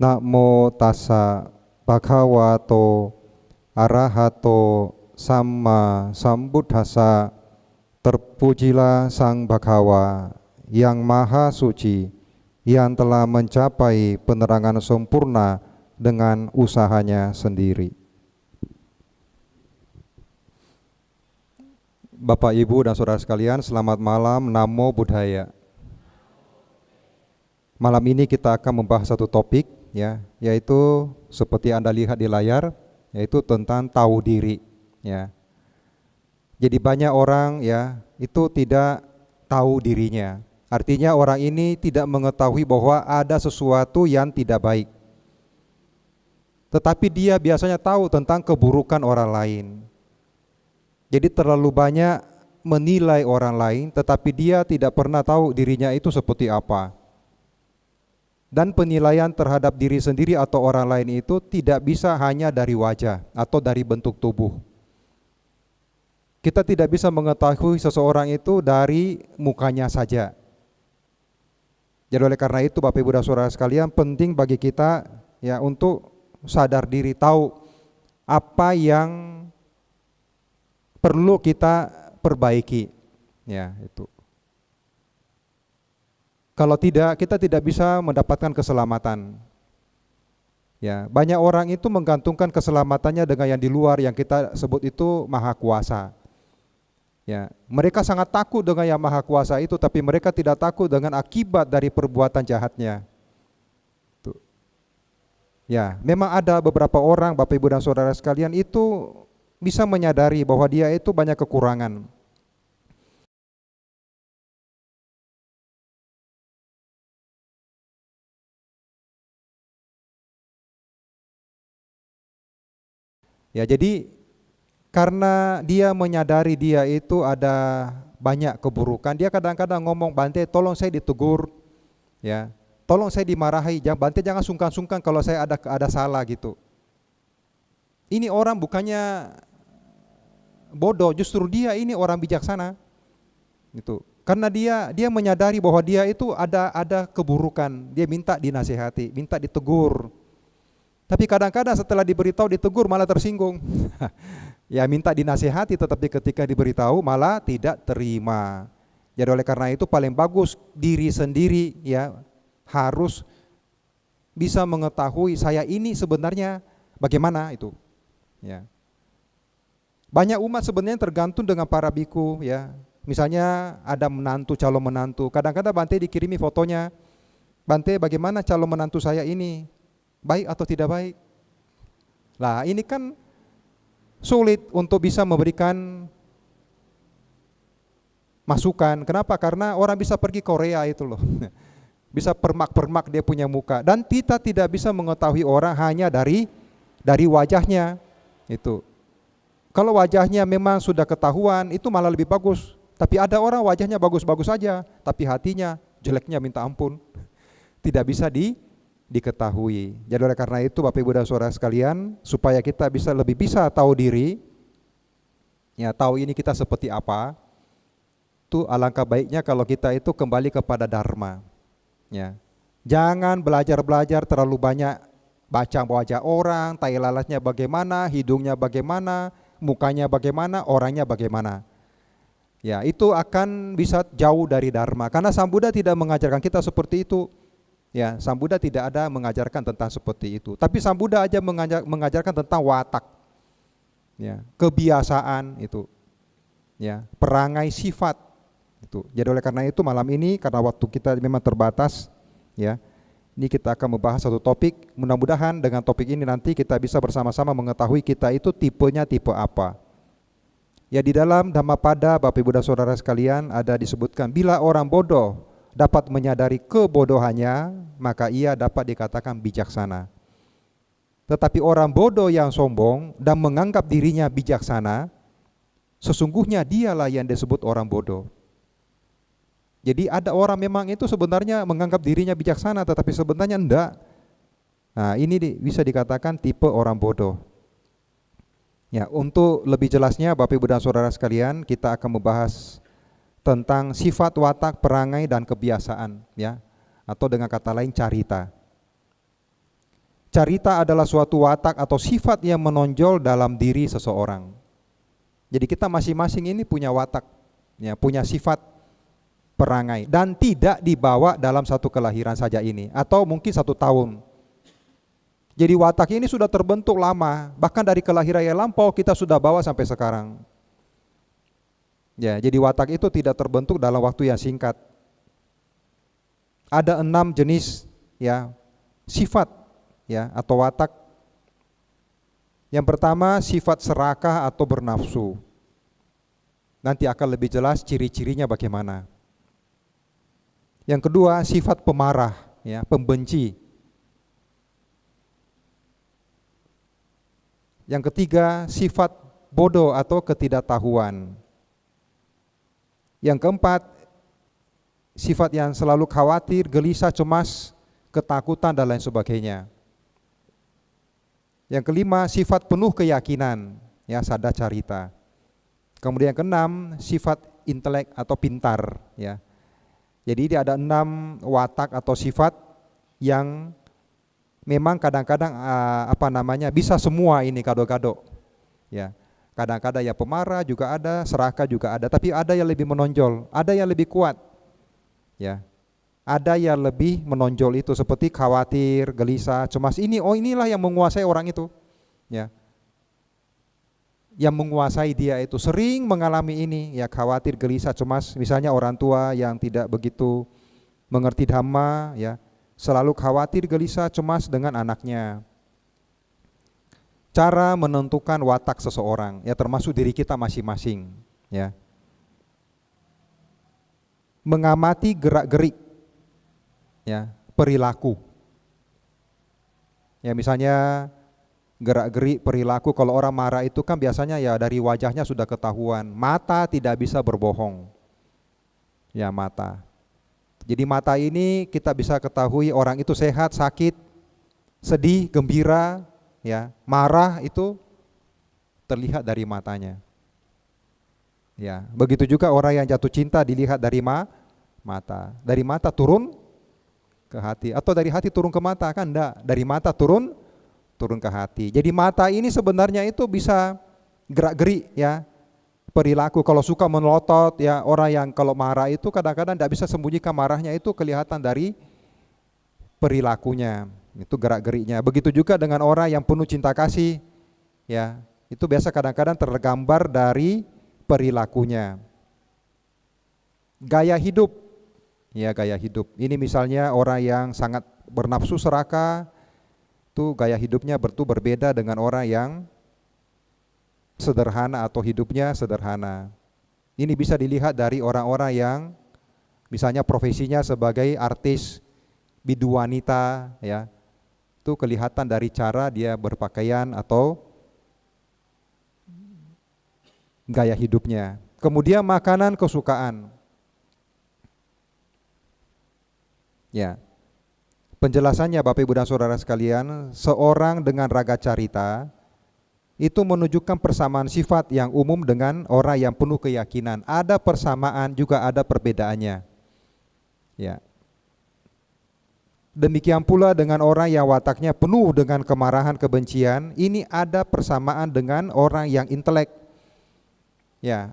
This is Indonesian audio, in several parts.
Namo tassa bhagavato arahato samma sambuddhassa. Terpujilah Sang Bhagawa yang Maha Suci, yang telah mencapai penerangan sempurna dengan usahanya sendiri. Bapak, Ibu, dan saudara sekalian, selamat malam. Namo Buddhaya. Malam ini kita akan membahas satu topik, ya, yaitu seperti Anda lihat di layar, yaitu tentang tahu diri, ya. Jadi banyak orang, ya, itu tidak tahu dirinya. Artinya orang ini tidak mengetahui bahwa ada sesuatu yang tidak baik. Tetapi dia biasanya tahu tentang keburukan orang lain. Jadi terlalu banyak menilai orang lain, tetapi dia tidak pernah tahu dirinya itu seperti apa. Dan penilaian terhadap diri sendiri atau orang lain itu tidak bisa hanya dari wajah atau dari bentuk tubuh. Kita tidak bisa mengetahui seseorang itu dari mukanya saja. Jadi oleh karena itu Bapak Ibu dan Saudara sekalian, penting bagi kita, ya, untuk sadar diri, tahu apa yang perlu kita perbaiki, ya, itu. Kalau tidak, kita tidak bisa mendapatkan keselamatan. Ya, banyak orang itu menggantungkan keselamatannya dengan yang di luar, yang kita sebut itu maha kuasa. Ya, mereka sangat takut dengan yang maha kuasa itu, tapi mereka tidak takut dengan akibat dari perbuatan jahatnya. Tuh. Ya, memang ada beberapa orang, Bapak Ibu dan Saudara sekalian, itu bisa menyadari bahwa dia itu banyak kekurangan. Ya, jadi karena dia menyadari dia itu ada banyak keburukan, dia kadang-kadang ngomong, "Bante, tolong saya ditegur, ya, tolong saya dimarahi, Bante jangan sungkan-sungkan kalau saya ada salah," gitu. Ini orang bukannya bodoh, justru dia ini orang bijaksana, gitu. Karena dia menyadari bahwa dia itu ada keburukan, dia minta dinasihati, minta ditegur. Tapi kadang-kadang setelah diberitahu ditegur malah tersinggung. Ya, minta dinasihati tetapi ketika diberitahu malah tidak terima. Jadi oleh karena itu paling bagus diri sendiri, ya, harus bisa mengetahui saya ini sebenarnya bagaimana itu. Ya. Banyak umat sebenarnya tergantung dengan para biku, ya. Misalnya ada menantu, calon menantu. Kadang-kadang Bante dikirimi fotonya. "Bante, bagaimana calon menantu saya ini? Baik atau tidak baik?" Lah, ini kan sulit untuk bisa memberikan masukan. Kenapa? Karena orang bisa pergi Korea itu loh. Bisa permak-permak dia punya muka. Dan kita tidak bisa mengetahui orang hanya dari wajahnya. Itu. Kalau wajahnya memang sudah ketahuan, itu malah lebih bagus. Tapi ada orang wajahnya bagus-bagus saja, tapi hatinya jeleknya minta ampun. Tidak bisa diketahui. Jadi oleh karena itu Bapak Ibu dan Saudara sekalian, supaya kita lebih bisa tahu diri, ya, tahu ini kita seperti apa, itu alangkah baiknya kalau kita itu kembali kepada Dharma, ya. Jangan belajar terlalu banyak, baca wajah orang, tai lalatnya bagaimana, hidungnya bagaimana, mukanya bagaimana, orangnya bagaimana. Ya, itu akan bisa jauh dari Dharma, karena Sang Buddha tidak mengajarkan kita seperti itu. Ya, Sang Buddha tidak ada mengajarkan tentang seperti itu. Tapi Sang Buddha aja mengajarkan tentang watak, ya, kebiasaan itu, ya, perangai sifat itu. Jadi oleh karena itu malam ini, karena waktu kita memang terbatas, ya, ini kita akan membahas satu topik. Mudah-mudahan dengan topik ini nanti kita bisa bersama-sama mengetahui kita itu tipenya tipe apa. Ya, di dalam Dhammapada Bapak Ibu dan Saudara sekalian ada disebutkan, bila orang bodoh dapat menyadari kebodohannya, maka ia dapat dikatakan bijaksana. Tetapi orang bodoh yang sombong dan menganggap dirinya bijaksana, sesungguhnya dialah yang disebut orang bodoh. Jadi ada orang memang itu sebenarnya menganggap dirinya bijaksana, tetapi sebenarnya enggak. Nah, ini bisa dikatakan tipe orang bodoh. Ya, untuk lebih jelasnya Bapak Ibu dan Saudara sekalian, kita akan membahas tentang sifat, watak, perangai dan kebiasaan, ya, atau dengan kata lain carita. Carita adalah suatu watak atau sifat yang menonjol dalam diri seseorang. Jadi kita masing-masing ini punya watak, ya, punya sifat perangai, dan tidak dibawa dalam satu kelahiran saja ini, atau mungkin 1 tahun. Jadi watak ini sudah terbentuk lama, bahkan dari kelahiran yang lampau kita sudah bawa sampai sekarang. Ya, jadi watak itu tidak terbentuk dalam waktu yang singkat. Ada 6 jenis, ya, sifat, ya, atau watak. Yang pertama, sifat serakah atau bernafsu. Nanti akan lebih jelas ciri-cirinya bagaimana. Yang kedua, sifat pemarah, ya, pembenci. Yang ketiga, sifat bodoh atau ketidaktahuan. Yang keempat, sifat yang selalu khawatir, gelisah, cemas, ketakutan, dan lain sebagainya. Yang kelima, sifat penuh keyakinan, ya, sada carita. Kemudian yang keenam, sifat intelek atau pintar, ya. Jadi ada 6 watak atau sifat yang memang kadang-kadang bisa semua ini gado-gado. Ya. Kadang-kadang ya pemarah juga ada, serakah juga ada, tapi ada yang lebih menonjol, ada yang lebih kuat. Ya. Ada yang lebih menonjol itu seperti khawatir, gelisah, cemas. Inilah yang menguasai orang itu. Ya. Yang menguasai dia itu sering mengalami ini, ya, khawatir, gelisah, cemas. Misalnya orang tua yang tidak begitu mengerti dhamma, ya, selalu khawatir, gelisah, cemas dengan anaknya. Cara menentukan watak seseorang, ya, termasuk diri kita masing-masing, ya. Mengamati gerak-gerik, ya, perilaku. Ya, misalnya gerak-gerik perilaku, kalau orang marah itu kan biasanya ya dari wajahnya sudah ketahuan. Mata tidak bisa berbohong. Ya, mata. Jadi mata ini kita bisa ketahui orang itu sehat, sakit, sedih, gembira, ya, marah, itu terlihat dari matanya. Ya, begitu juga orang yang jatuh cinta dilihat dari mata. Dari mata turun ke hati, atau dari hati turun ke mata, kan enggak, dari mata turun ke hati. Jadi mata ini sebenarnya itu bisa gerak-gerik, ya, perilaku. Kalau suka melotot, ya, orang yang kalau marah itu kadang-kadang tidak bisa sembunyikan marahnya, itu kelihatan dari perilakunya, itu gerak-geriknya. Begitu juga dengan orang yang penuh cinta kasih, ya, itu biasa kadang-kadang tergambar dari perilakunya. Gaya hidup, ya, gaya hidup. Ini misalnya orang yang sangat bernafsu serakah, itu gaya hidupnya berbeda dengan orang yang sederhana atau hidupnya sederhana. Ini bisa dilihat dari orang-orang yang misalnya profesinya sebagai artis, bidu wanita, ya. Itu kelihatan dari cara dia berpakaian atau gaya hidupnya. Kemudian makanan kesukaan. Ya. Penjelasannya Bapak Ibu dan Saudara sekalian, seorang dengan raga carita itu menunjukkan persamaan sifat yang umum dengan orang yang penuh keyakinan. Ada persamaan juga ada perbedaannya. Ya. Demikian pula dengan orang yang wataknya penuh dengan kemarahan, kebencian, ini ada persamaan dengan orang yang intelek. Ya.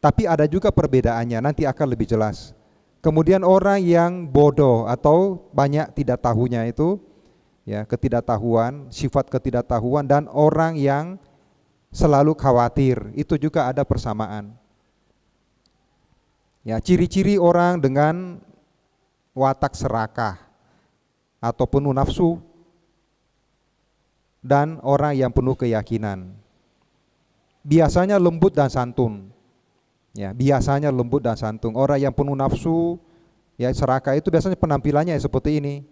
Tapi ada juga perbedaannya, nanti akan lebih jelas. Kemudian orang yang bodoh atau banyak tidak tahunya itu, ya, ketidaktahuan, sifat ketidaktahuan, dan orang yang selalu khawatir, itu juga ada persamaan. Ya, ciri-ciri orang dengan watak serakah atau penuh nafsu dan orang yang penuh keyakinan. Biasanya lembut dan santun. Ya, biasanya lembut dan santun. Orang yang penuh nafsu, ya, serakah itu biasanya penampilannya seperti ini.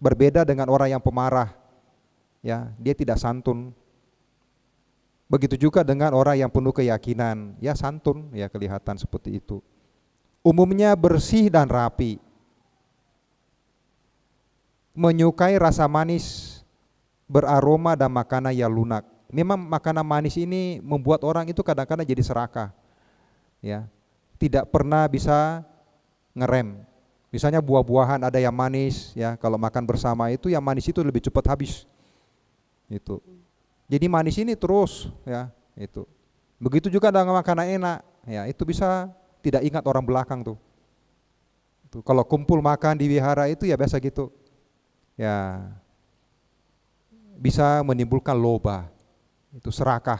Berbeda dengan orang yang pemarah. Ya, dia tidak santun. Begitu juga dengan orang yang penuh keyakinan, ya, santun, ya, kelihatan seperti itu. Umumnya bersih dan rapi. Menyukai rasa manis, beraroma, dan makanan yang lunak. Memang makanan manis ini membuat orang itu kadang-kadang jadi serakah. Ya, tidak pernah bisa ngerem. Misalnya buah-buahan ada yang manis, ya kalau makan bersama itu yang manis itu lebih cepat habis. Itu. Jadi manis ini terus, ya itu. Begitu juga dengan makanan enak, ya itu bisa tidak ingat orang belakang tuh. Tuh, kalau kumpul makan di wihara itu ya biasa gitu, ya bisa menimbulkan loba, itu serakah.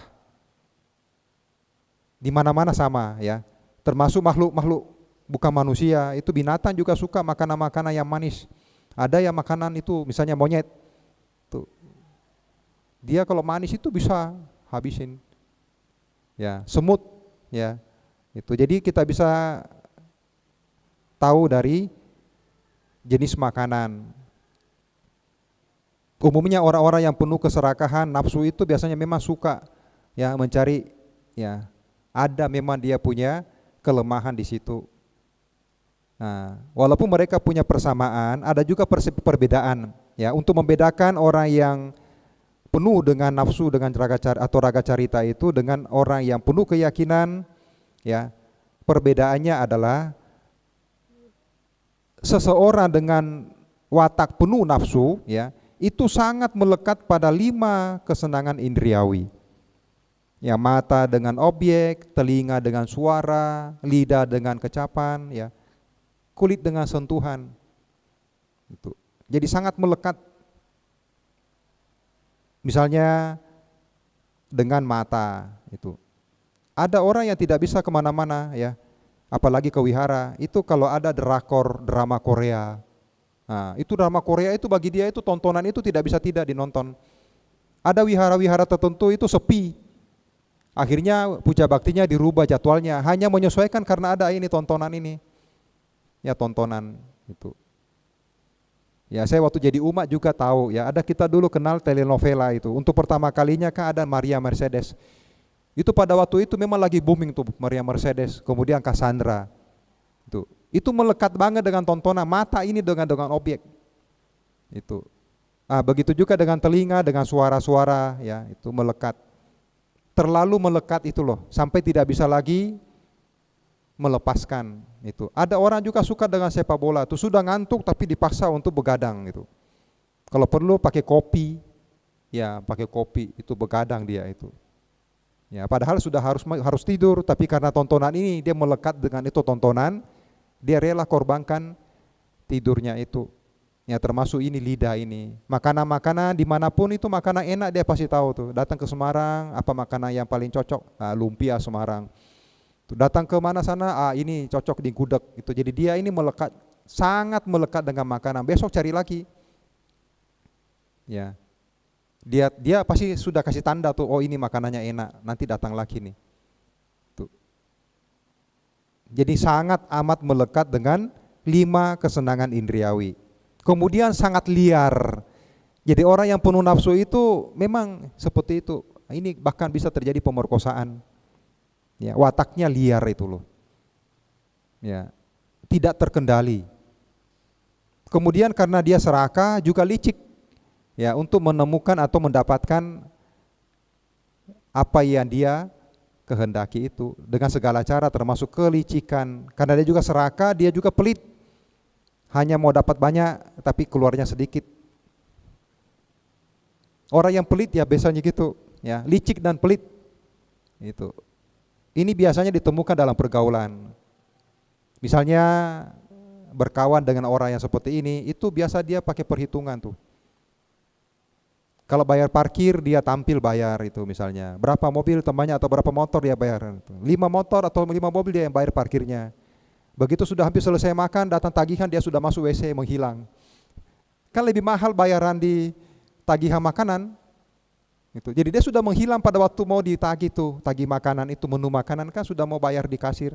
Di mana-mana sama ya, termasuk makhluk-makhluk bukan manusia, itu binatang juga suka makanan-makanan yang manis. Ada yang makanan itu misalnya monyet, tuh dia kalau manis itu bisa habisin. Ya, semut, ya itu. Jadi kita bisa tahu dari jenis makanan. Umumnya orang-orang yang penuh keserakahan, nafsu itu biasanya memang suka ya mencari, ya ada memang dia punya kelemahan di situ. Nah, walaupun mereka punya persamaan, ada juga perbedaan. Ya, untuk membedakan orang yang penuh dengan nafsu dengan raga carita itu dengan orang yang penuh keyakinan, ya perbedaannya adalah seseorang dengan watak penuh nafsu, ya itu sangat melekat pada 5 kesenangan indriawi. Ya, mata dengan objek, telinga dengan suara, lidah dengan kecapan, ya kulit dengan sentuhan. Itu. Jadi sangat melekat. Misalnya dengan mata itu. Ada orang yang tidak bisa kemana-mana ya, apalagi ke wihara. Itu kalau ada drakor, drama Korea. Nah, itu drama Korea itu bagi dia itu tontonan itu tidak bisa tidak dinonton. Ada wihara-wihara tertentu itu sepi. Akhirnya puja baktinya dirubah jadwalnya, hanya menyesuaikan karena ada ini tontonan ini. Ya tontonan itu. Ya saya waktu jadi umat juga tahu ya, ada kita dulu kenal telenovela itu. Untuk pertama kalinya kan ada Maria Mercedes. Itu pada waktu itu memang lagi booming tuh Maria Mercedes, kemudian Cassandra. Itu melekat banget dengan tontonan, mata ini dengan objek. Itu. Ah, begitu juga dengan telinga, dengan suara-suara ya, itu melekat. Terlalu melekat itu loh, sampai tidak bisa lagi melepaskan itu. Ada orang juga suka dengan sepak bola, itu sudah ngantuk tapi dipaksa untuk begadang gitu. Kalau perlu pakai kopi, ya pakai kopi itu begadang dia itu. Ya padahal sudah harus tidur, tapi karena tontonan ini dia melekat dengan itu tontonan, dia rela korbankan tidurnya itu. Ya termasuk ini lidah ini. Makanan-makanan dimanapun itu makanan enak dia pasti tahu tuh. Datang ke Semarang, apa makanan yang paling cocok? Nah, lumpia Semarang. Datang ke mana sana, ini cocok di gudeg itu. Jadi dia ini melekat, sangat melekat dengan makanan. Besok cari lagi. Ya. Dia pasti sudah kasih tanda tuh, oh ini makanannya enak, nanti datang lagi nih. Tuh. Jadi sangat amat melekat dengan 5 kesenangan indriawi. Kemudian sangat liar. Jadi orang yang penuh nafsu itu memang seperti itu. Ini bahkan bisa terjadi pemerkosaan. Ya, wataknya liar itu loh. Ya, tidak terkendali. Kemudian karena dia serakah juga licik. Ya, untuk menemukan atau mendapatkan apa yang dia kehendaki itu dengan segala cara termasuk kelicikan. Karena dia juga serakah, dia juga pelit. Hanya mau dapat banyak tapi keluarnya sedikit. Orang yang pelit ya biasanya gitu, ya, licik dan pelit. Itu. Ini biasanya ditemukan dalam pergaulan. Misalnya berkawan dengan orang yang seperti ini, itu biasa dia pakai perhitungan tuh. Kalau bayar parkir dia tampil bayar itu misalnya. Berapa mobil temannya atau berapa motor dia bayar. 5 motor atau 5 mobil dia yang bayar parkirnya. Begitu sudah hampir selesai makan, datang tagihan dia sudah masuk WC menghilang. Kan lebih mahal bayaran di tagihan makanan. Itu. Jadi dia sudah menghilang pada waktu mau ditagih tuh, tagih makanan itu, menu makanan kan sudah mau bayar di kasir.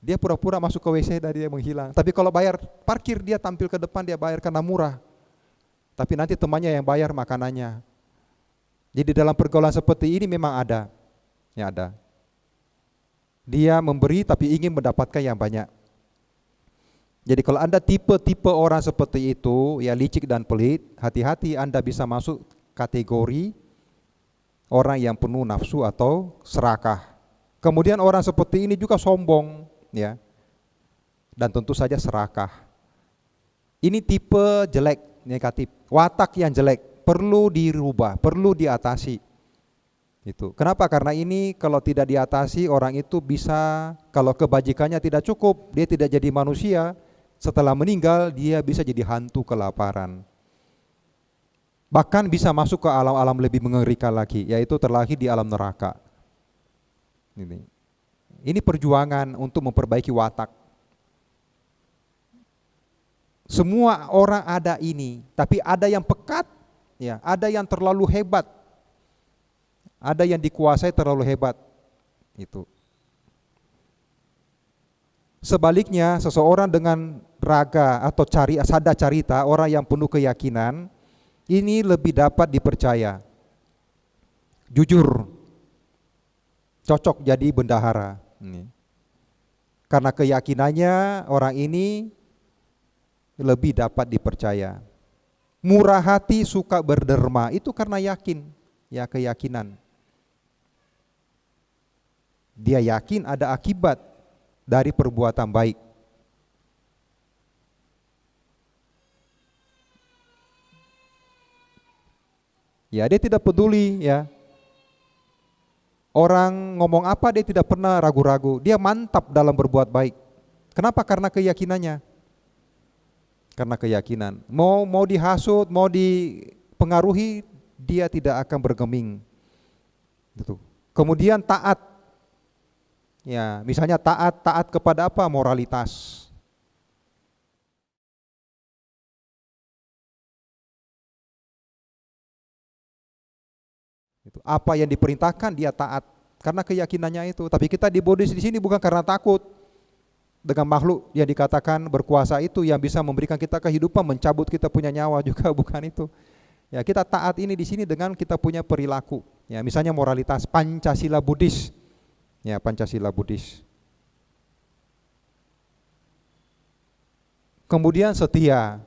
Dia pura-pura masuk ke WC dan dia menghilang. Tapi kalau bayar parkir dia tampil ke depan, dia bayar karena murah. Tapi nanti temannya yang bayar makanannya. Jadi dalam pergaulan seperti ini memang ada. Ya ada. Dia memberi tapi ingin mendapatkan yang banyak. Jadi kalau Anda tipe-tipe orang seperti itu, ya licik dan pelit, hati-hati Anda bisa masuk kategori orang yang penuh nafsu atau serakah. Kemudian orang seperti ini juga sombong, ya. Dan tentu saja serakah. Ini tipe jelek, negatif. Watak yang jelek, perlu dirubah, perlu diatasi. Itu. Kenapa? Karena ini kalau tidak diatasi, orang itu bisa, kalau kebajikannya tidak cukup, dia tidak jadi manusia. Setelah meninggal, dia bisa jadi hantu kelaparan. Bahkan bisa masuk ke alam-alam lebih mengerikan lagi, yaitu terlahir di alam neraka. Ini perjuangan untuk memperbaiki watak. Semua orang ada ini, tapi ada yang pekat, ya, ada yang terlalu hebat, ada yang dikuasai terlalu hebat. Itu. Sebaliknya, seseorang dengan raga atau sada carita, orang yang penuh keyakinan, ini lebih dapat dipercaya. Jujur, cocok jadi bendahara. Karena keyakinannya orang ini lebih dapat dipercaya. Murah hati, suka berderma, itu karena yakin, ya, keyakinan. Dia yakin ada akibat dari perbuatan baik. Ya, dia tidak peduli, ya. Orang ngomong apa dia tidak pernah ragu-ragu. Dia mantap dalam berbuat baik. Kenapa? Karena keyakinannya. Karena keyakinan. Mau dihasut, mau dipengaruhi, dia tidak akan bergeming. Gitu. Kemudian taat. Ya, misalnya taat kepada apa? Moralitas. Apa yang diperintahkan dia taat karena keyakinannya itu. Tapi kita dibodis di sini bukan karena takut dengan makhluk yang dikatakan berkuasa itu yang bisa memberikan kita kehidupan, mencabut kita punya nyawa juga, bukan itu. Ya, kita taat ini di sini dengan kita punya perilaku. Ya, misalnya moralitas Pancasila Buddhis. Ya, Pancasila Buddhis. Kemudian setia.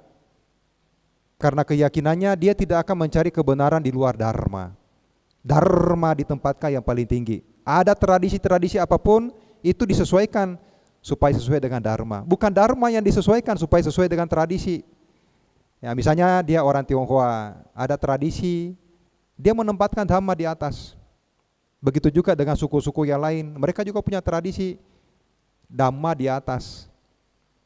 Karena keyakinannya dia tidak akan mencari kebenaran di luar dharma. Dharma ditempatkan yang paling tinggi. Ada tradisi-tradisi apapun itu disesuaikan supaya sesuai dengan dharma. Bukan dharma yang disesuaikan supaya sesuai dengan tradisi. Ya, misalnya dia orang Tionghoa, ada tradisi, dia menempatkan dhamma di atas. Begitu juga dengan suku-suku yang lain, mereka juga punya tradisi dhamma di atas.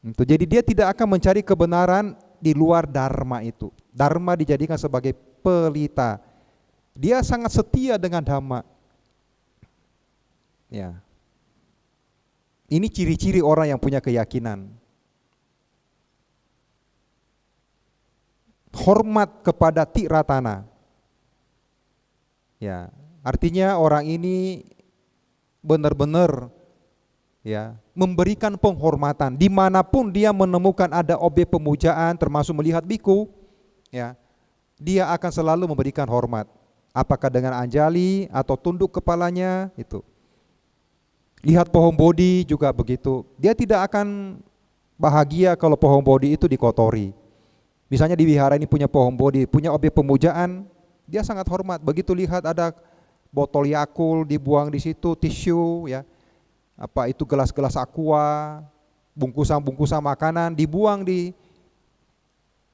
Jadi dia tidak akan mencari kebenaran di luar dharma itu. Dharma dijadikan sebagai pelita. Dia sangat setia dengan dhamma. Ya. Ini ciri-ciri orang yang punya keyakinan. Hormat kepada Tiratana. Ya, artinya orang ini benar-benar, ya, memberikan penghormatan dimanapun dia menemukan ada objek pemujaan, termasuk melihat biku, ya, dia akan selalu memberikan hormat. Apakah dengan anjali atau tunduk kepalanya itu. Lihat pohon bodhi juga begitu. Dia tidak akan bahagia kalau pohon bodhi itu dikotori. Misalnya di wihara ini punya pohon bodhi, punya objek pemujaan, dia sangat hormat. Begitu lihat ada botol Yakult dibuang di situ, tisu, ya, apa itu gelas-gelas aqua, bungkusan-bungkusan makanan dibuang di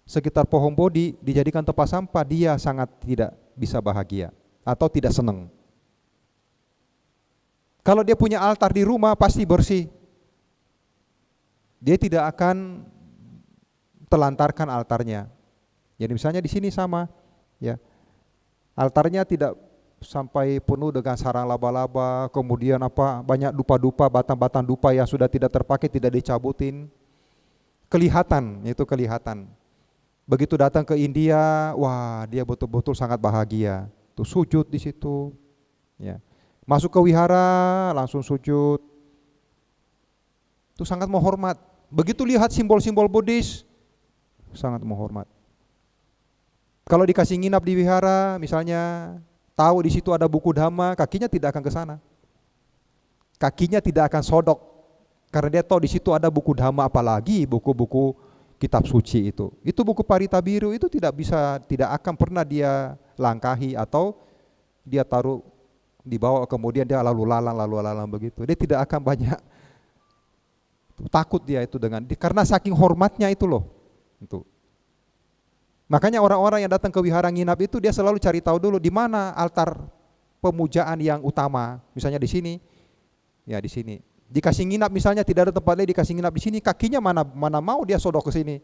sekitar pohon bodhi, dijadikan tempat sampah, dia sangat tidak bisa bahagia atau tidak senang. Kalau dia punya altar di rumah pasti bersih. Dia tidak akan telantarkan altarnya. Jadi misalnya di sini sama, ya. Altarnya tidak sampai penuh dengan sarang laba-laba, kemudian apa banyak dupa-dupa, batang-batang dupa yang sudah tidak terpakai tidak dicabutin. Kelihatan, itu kelihatan. Begitu datang ke India, wah, dia betul-betul sangat bahagia. Tuh sujud di situ, ya. Masuk ke wihara langsung sujud. Tuh sangat menghormat. Begitu lihat simbol-simbol Buddhis, sangat menghormat. Kalau dikasih nginap di wihara, misalnya tahu di situ ada buku dhamma, kakinya tidak akan ke sana. Kakinya tidak akan sodok karena dia tahu di situ ada buku dhamma, apalagi buku-buku kitab suci itu. Itu buku Parita Biru itu tidak akan pernah dia langkahi atau dia taruh dibawa kemudian dia lalu lalang begitu. Dia tidak akan banyak takut dia itu karena saking hormatnya itu loh. Itu. Makanya orang-orang yang datang ke wihara nginap itu dia selalu cari tahu dulu di mana altar pemujaan yang utama. Misalnya di sini, ya di sini. Dikasih nginap misalnya tidak ada tempat lain, dikasih nginap di sini, kakinya mana mau dia sodok ke sini.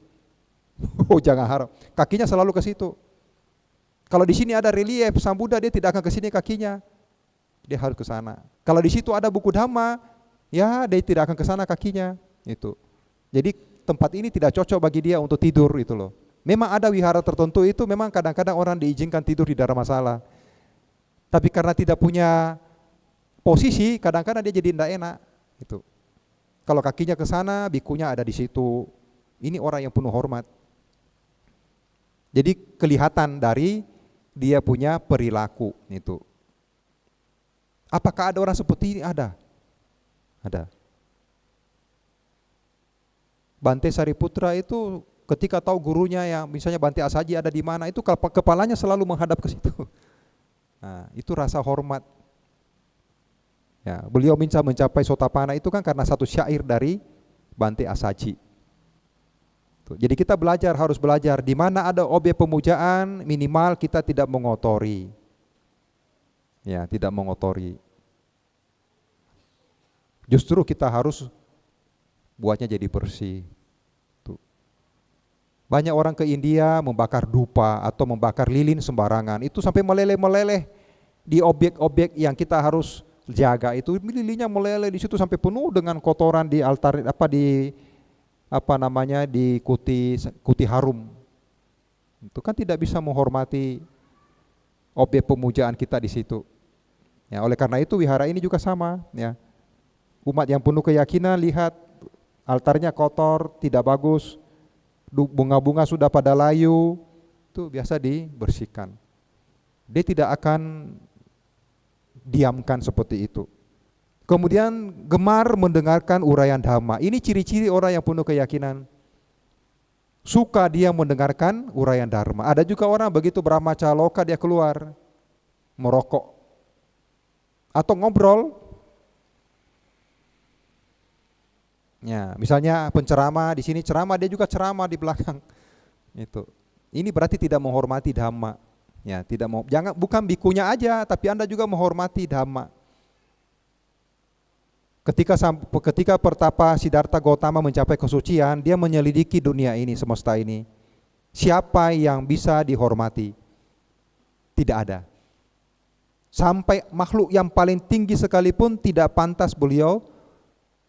Oh jangan harap. Kakinya selalu ke situ. Kalau di sini ada relief Sang Buddha, dia tidak akan ke sini kakinya. Dia harus ke sana. Kalau di situ ada buku Dhamma, ya dia tidak akan ke sana kakinya. Itu. Jadi tempat ini tidak cocok bagi dia untuk tidur itu loh. Memang ada wihara tertentu itu memang kadang-kadang orang diizinkan tidur di Dharmasala. Tapi karena tidak punya posisi, kadang-kadang dia jadi tidak enak. Itu. Kalau kakinya ke sana, bikunya ada di situ. Ini orang yang penuh hormat. Jadi kelihatan dari dia punya perilaku itu. Apakah ada orang seperti ini? Ada. Ada. Bante Sariputra itu ketika tahu gurunya yang misalnya Bante Asaji ada di mana, itu kepalanya selalu menghadap ke situ. Nah, itu rasa hormat. Ya, beliau bisa mencapai Sotapanna itu kan karena satu syair dari Bante Asaji. Jadi kita harus belajar di mana ada objek pemujaan, minimal kita tidak mengotori. Ya, tidak mengotori. Justru kita harus buatnya jadi bersih. Tuh. Banyak orang ke India membakar dupa atau membakar lilin sembarangan. Itu sampai meleleh-meleleh di objek-objek yang kita harus jaga. Itu lilinnya meleleh di situ sampai penuh dengan kotoran di altar di kuti harum. Itu kan tidak bisa menghormati objek pemujaan kita di situ. Ya, oleh karena itu wihara ini juga sama, ya. Umat yang penuh keyakinan lihat altarnya kotor, tidak bagus, bunga-bunga sudah pada layu, itu biasa dibersihkan. Dia tidak akan diamkan seperti itu. Kemudian gemar mendengarkan uraian Dhamma. Ini ciri-ciri orang yang penuh keyakinan. Suka dia mendengarkan uraian Dharma. Ada juga orang begitu brahmacaloka dia keluar merokok atau ngobrol. Ya, misalnya penceramah di sini ceramah, dia juga ceramah di belakang. Itu. Ini berarti tidak menghormati Dhamma. Ya, bukan bikunya aja, tapi Anda juga menghormati Dhamma. Ketika pertapa Siddhartha Gautama mencapai kesucian, dia menyelidiki dunia ini, semesta ini. Siapa yang bisa dihormati? Tidak ada. Sampai makhluk yang paling tinggi sekalipun tidak pantas beliau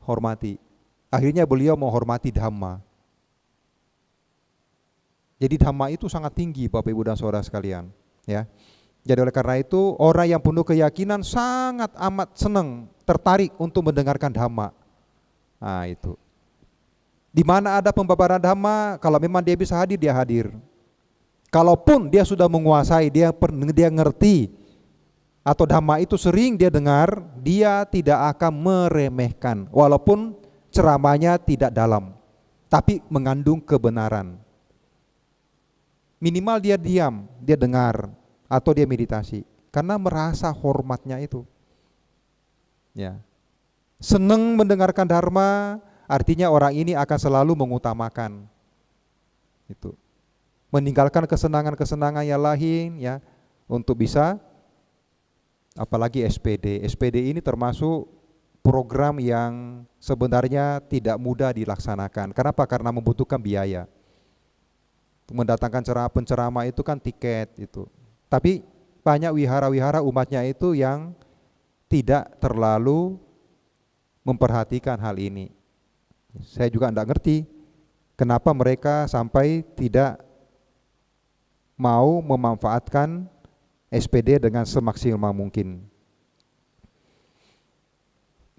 hormati. Akhirnya beliau menghormati Dhamma. Jadi Dhamma itu sangat tinggi Bapak Ibu dan Saudara sekalian, ya. Jadi oleh karena itu orang yang penuh keyakinan sangat amat senang, tertarik untuk mendengarkan Dhamma. Nah itu. Di mana ada pembabaran Dhamma, kalau memang dia bisa hadir, dia hadir. Kalaupun dia sudah menguasai, dia ngerti, atau Dhamma itu sering dia dengar, dia tidak akan meremehkan. Walaupun ceramahnya tidak dalam, tapi mengandung kebenaran. Minimal dia diam, dia dengar, atau dia meditasi, karena merasa hormatnya itu. Ya. Senang mendengarkan Dharma, artinya orang ini akan selalu mengutamakan itu. Meninggalkan kesenangan-kesenangan yang lain, ya, untuk bisa, apalagi SPD. SPD ini termasuk program yang sebenarnya tidak mudah dilaksanakan. Kenapa? Karena membutuhkan biaya. Mendatangkan penceramah itu kan tiket itu. Tapi banyak wihara-wihara umatnya itu yang tidak terlalu memperhatikan hal ini. Saya juga tidak ngerti kenapa mereka sampai tidak mau memanfaatkan SPD dengan semaksimal mungkin.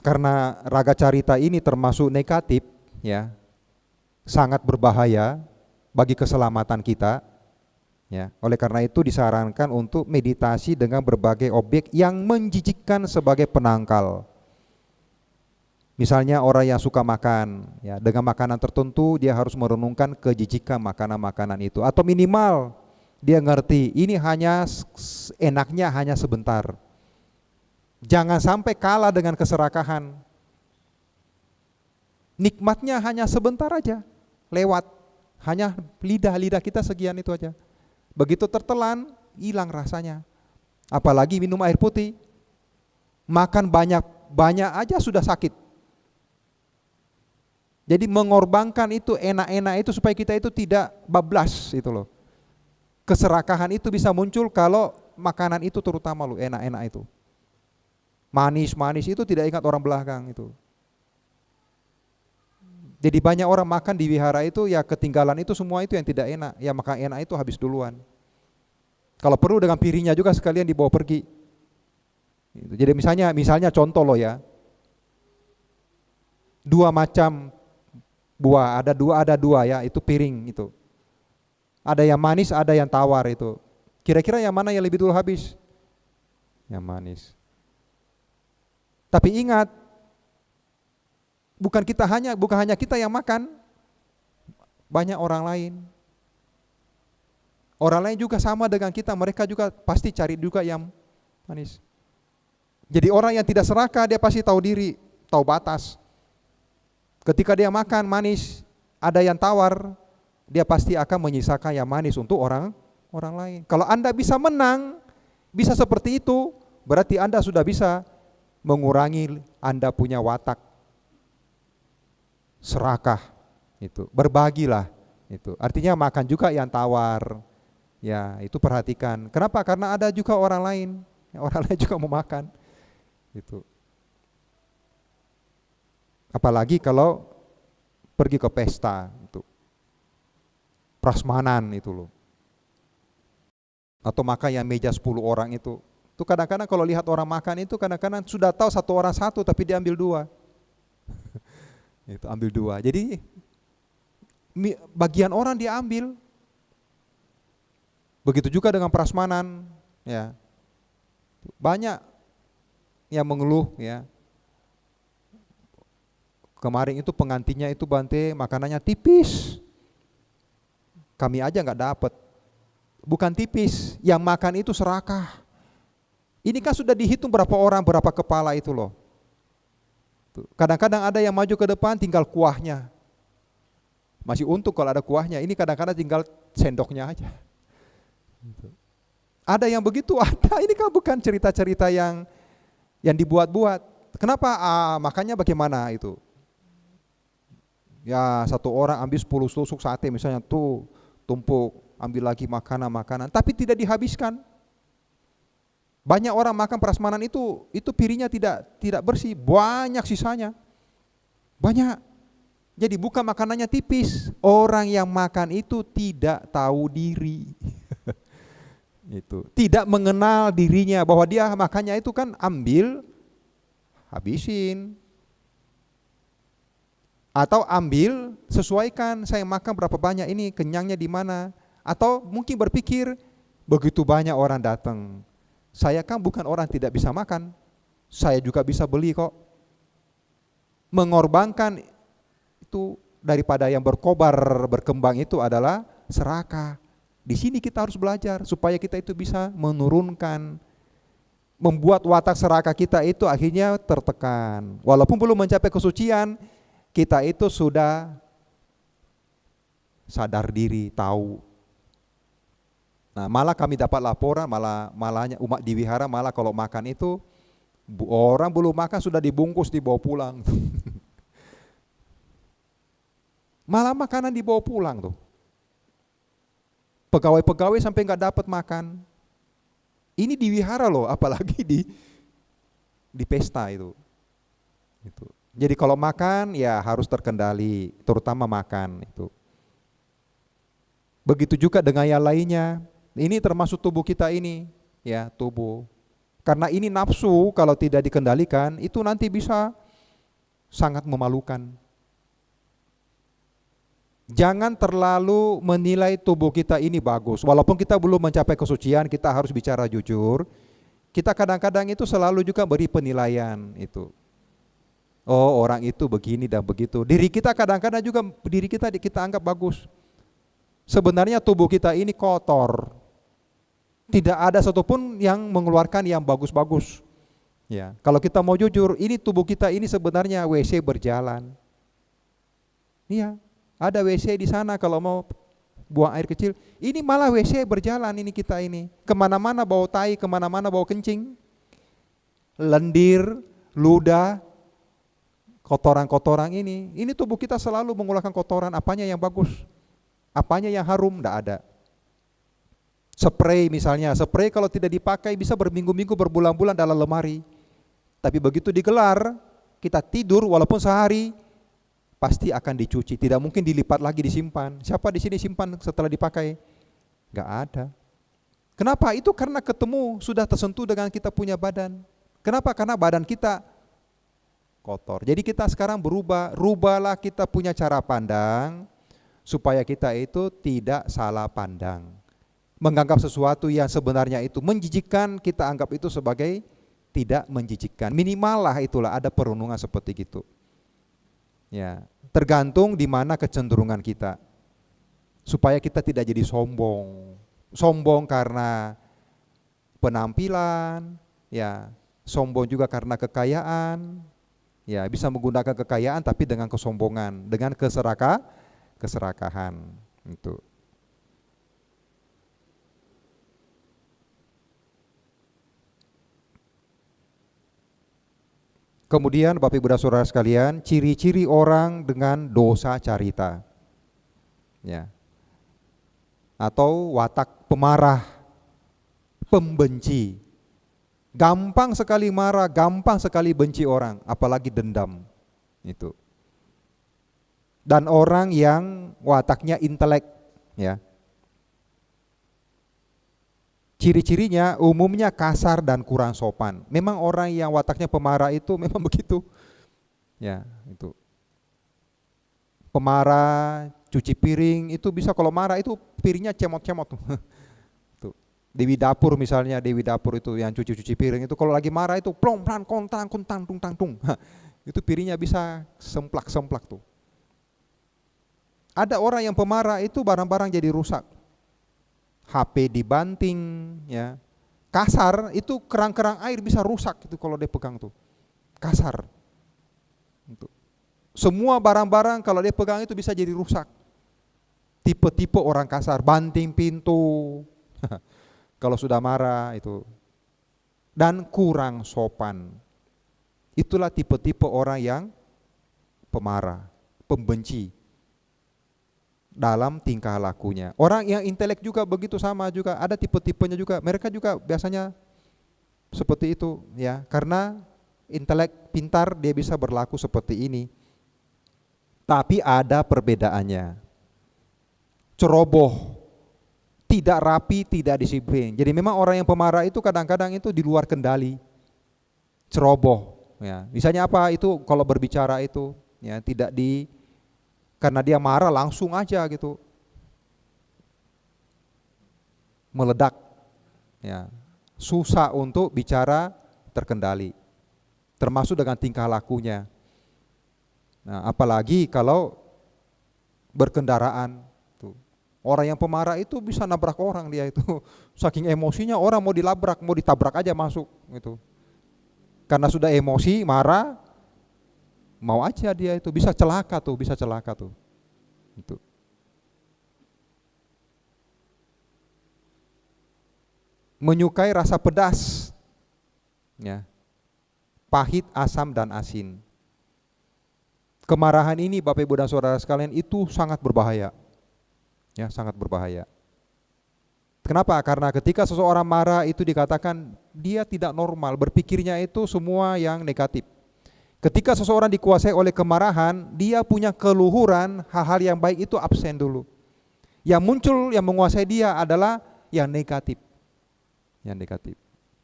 Karena raga carita ini termasuk negatif, ya, sangat berbahaya bagi keselamatan kita. Ya, oleh karena itu disarankan untuk meditasi dengan berbagai objek yang menjijikkan sebagai penangkal. Misalnya orang yang suka makan, ya, dengan makanan tertentu dia harus merenungkan kejijikan makanan-makanan itu, atau minimal dia ngerti ini hanya enaknya hanya sebentar. Jangan sampai kalah dengan keserakahan. Nikmatnya hanya sebentar aja, lewat. Hanya lidah kita sekian itu aja. Begitu tertelan, hilang rasanya. Apalagi minum air putih. Makan banyak aja sudah sakit. Jadi mengorbankan itu enak-enak itu supaya kita itu tidak bablas itu loh. Keserakahan itu bisa muncul kalau makanan itu terutama loh, enak-enak itu. Manis-manis itu tidak ingat orang belakang itu. Jadi banyak orang makan di wihara itu ya ketinggalan itu semua itu yang tidak enak. Ya makan enak itu habis duluan. Kalau perlu dengan piringnya juga sekalian dibawa pergi. Jadi misalnya contoh loh ya. 2 macam buah, ada dua ya, itu piring itu. Ada yang manis, ada yang tawar itu. Kira-kira yang mana yang lebih dulu habis? Yang manis. Tapi ingat, bukan hanya kita yang makan, banyak orang lain. Orang lain juga sama dengan kita, mereka juga pasti cari juga yang manis. Jadi orang yang tidak serakah dia pasti tahu diri, tahu batas. Ketika dia makan manis, ada yang tawar, dia pasti akan menyisakan yang manis untuk orang lain. Kalau Anda bisa menang, bisa seperti itu, berarti Anda sudah bisa mengurangi Anda punya watak serakah itu. Berbagilah itu. Artinya makan juga yang tawar. Ya, itu perhatikan. Kenapa? Karena ada juga orang lain juga mau makan. Itu. Apalagi kalau pergi ke pesta itu. Prasmanan itu loh. Atau makan yang meja 10 orang itu. Itu kadang-kadang kalau lihat orang makan itu kadang-kadang sudah tahu satu orang satu tapi dia ambil 2. Itu ambil 2. Jadi bagian orang dia ambil. Begitu juga dengan prasmanan ya. Banyak yang mengeluh ya. Kemarin itu pengantinnya itu Bante makanannya tipis. Kami aja nggak dapat. Bukan tipis, yang makan itu serakah. Ini kan sudah dihitung berapa orang, berapa kepala itu loh. Kadang-kadang ada yang maju ke depan tinggal kuahnya. Masih untung kalau ada kuahnya. Ini kadang-kadang tinggal sendoknya aja. Ada yang begitu, ada. Ini kan bukan cerita-cerita yang dibuat-buat. Kenapa? Makanya bagaimana itu? Ya satu orang ambil 10 tusuk sate misalnya tuh tumpuk, ambil lagi makanan, tapi tidak dihabiskan. Banyak orang makan prasmanan itu piringnya tidak bersih, banyak sisanya. Banyak. Jadi bukan makanannya tipis, orang yang makan itu tidak tahu diri. Itu. Tidak mengenal dirinya bahwa dia makannya itu kan ambil, habisin. Atau ambil, sesuaikan saya makan berapa banyak ini, kenyangnya di mana. Atau mungkin berpikir, begitu banyak orang datang. Saya kan bukan orang tidak bisa makan, saya juga bisa beli kok. Mengorbankan itu daripada yang berkobar, berkembang itu adalah serakah. Di sini kita harus belajar supaya kita itu bisa menurunkan, membuat watak serakah kita itu akhirnya tertekan. Walaupun belum mencapai kesucian, kita itu sudah sadar diri, tahu. Nah, malah kami dapat laporan, malahnya umat di wihara malah kalau makan itu orang belum makan sudah dibungkus dibawa pulang. Malah makanan dibawa pulang tuh. Pegawai-pegawai sampai nggak dapat makan. Ini di wihara loh, apalagi di pesta itu. Itu. Jadi kalau makan ya harus terkendali, terutama makan itu. Begitu juga dengan yang lainnya. Ini termasuk tubuh kita ini, ya tubuh. Karena ini nafsu kalau tidak dikendalikan itu nanti bisa sangat memalukan. Jangan terlalu menilai tubuh kita ini bagus. Walaupun kita belum mencapai kesucian, kita harus bicara jujur. Kita kadang-kadang itu selalu juga beri penilaian itu. Oh, orang itu begini dan begitu. Diri kita kadang-kadang juga kita anggap bagus. Sebenarnya tubuh kita ini kotor. Tidak ada satupun yang mengeluarkan yang bagus-bagus. Ya, kalau kita mau jujur, ini tubuh kita ini sebenarnya WC berjalan. Iya, Ada WC di sana kalau mau buang air kecil. Ini malah WC berjalan ini kita ini. Kemana-mana bau tai, kemana-mana bau kencing. Lendir, ludah, kotoran-kotoran ini. Ini tubuh kita selalu mengeluarkan kotoran. Apanya yang bagus? Apanya yang harum? Tidak ada. Spray misalnya, spray kalau tidak dipakai bisa berminggu-minggu, berbulan-bulan dalam lemari. Tapi begitu digelar, kita tidur walaupun sehari, pasti akan dicuci. Tidak mungkin dilipat lagi disimpan. Siapa di sini simpan setelah dipakai? Gak ada. Kenapa? Itu karena ketemu, sudah tersentuh dengan kita punya badan. Kenapa? Karena badan kita kotor. Jadi kita sekarang rubahlah kita punya cara pandang, supaya kita itu tidak salah pandang. Menganggap sesuatu yang sebenarnya itu menjijikkan, kita anggap itu sebagai tidak menjijikkan. Minimal lah itulah ada perenungan seperti itu. Ya, tergantung di mana kecenderungan kita. Supaya kita tidak jadi sombong. Sombong karena penampilan, ya, sombong juga karena kekayaan. Ya, bisa menggunakan kekayaan tapi dengan kesombongan, dengan keserakahan. Itu. Kemudian Bapak Ibu dan Saudara sekalian, ciri-ciri orang dengan dosa carita. Ya. Atau watak pemarah, pembenci. Gampang sekali marah, gampang sekali benci orang, apalagi dendam. Itu. Dan orang yang wataknya intelek, ya. Ciri-cirinya umumnya kasar dan kurang sopan. Memang orang yang wataknya pemarah itu memang begitu. Ya, itu. Pemarah, cuci piring, itu bisa kalau marah itu piringnya cemot-cemot tuh. Tuh. Dewi dapur misalnya, Dewi dapur itu yang cuci-cuci piring itu kalau lagi marah itu plong plan kontang kuntang tung tang tung. Itu piringnya bisa semplak-semplak tuh. Ada orang yang pemarah itu barang-barang jadi rusak. HP dibanting, ya. Kasar itu kerang-kerang air bisa rusak itu kalau dia pegang tuh. Kasar. Itu. Semua barang-barang kalau dia pegang itu bisa jadi rusak. Tipe-tipe orang kasar, banting pintu. Kalau sudah marah itu. Dan kurang sopan. Itulah tipe-tipe orang yang pemarah, pembenci dalam tingkah lakunya. Orang yang intelek juga begitu sama juga, ada tipe-tipenya juga. Mereka juga biasanya seperti itu, ya. Karena intelek pintar dia bisa berlaku seperti ini. Tapi ada perbedaannya. Ceroboh, tidak rapi, tidak disiplin. Jadi memang orang yang pemarah itu kadang-kadang itu di luar kendali. Ceroboh, ya. Misalnya apa itu kalau berbicara itu, ya, tidak karena dia marah langsung aja gitu. Meledak. Ya. Susah untuk bicara terkendali. Termasuk dengan tingkah lakunya. Nah, apalagi kalau berkendaraan tuh. Orang yang pemarah itu bisa nabrak orang dia itu. Saking emosinya orang mau dilabrak, mau ditabrak aja masuk gitu. Karena sudah emosi, marah, mau aja dia itu bisa celaka tuh. Itu. Menyukai rasa pedas, ya. Pahit, asam dan asin. Kemarahan ini Bapak Ibu dan Saudara sekalian itu sangat berbahaya. Ya, sangat berbahaya. Kenapa? Karena ketika seseorang marah itu dikatakan dia tidak normal, berpikirnya itu semua yang negatif. Ketika seseorang dikuasai oleh kemarahan, dia punya keluhuran, hal-hal yang baik itu absen dulu. Yang muncul, yang menguasai dia adalah yang negatif. Yang negatif.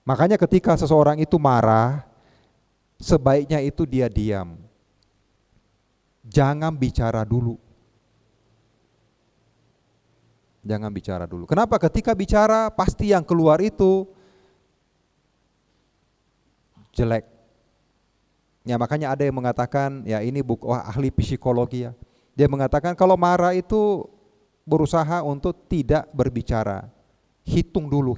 Makanya ketika seseorang itu marah, sebaiknya itu dia diam. Jangan bicara dulu. Jangan bicara dulu. Kenapa? Ketika bicara, pasti yang keluar itu jelek. Ya, makanya ada yang mengatakan, ya ini ahli psikologi ya. Dia mengatakan kalau marah itu berusaha untuk tidak berbicara. Hitung dulu,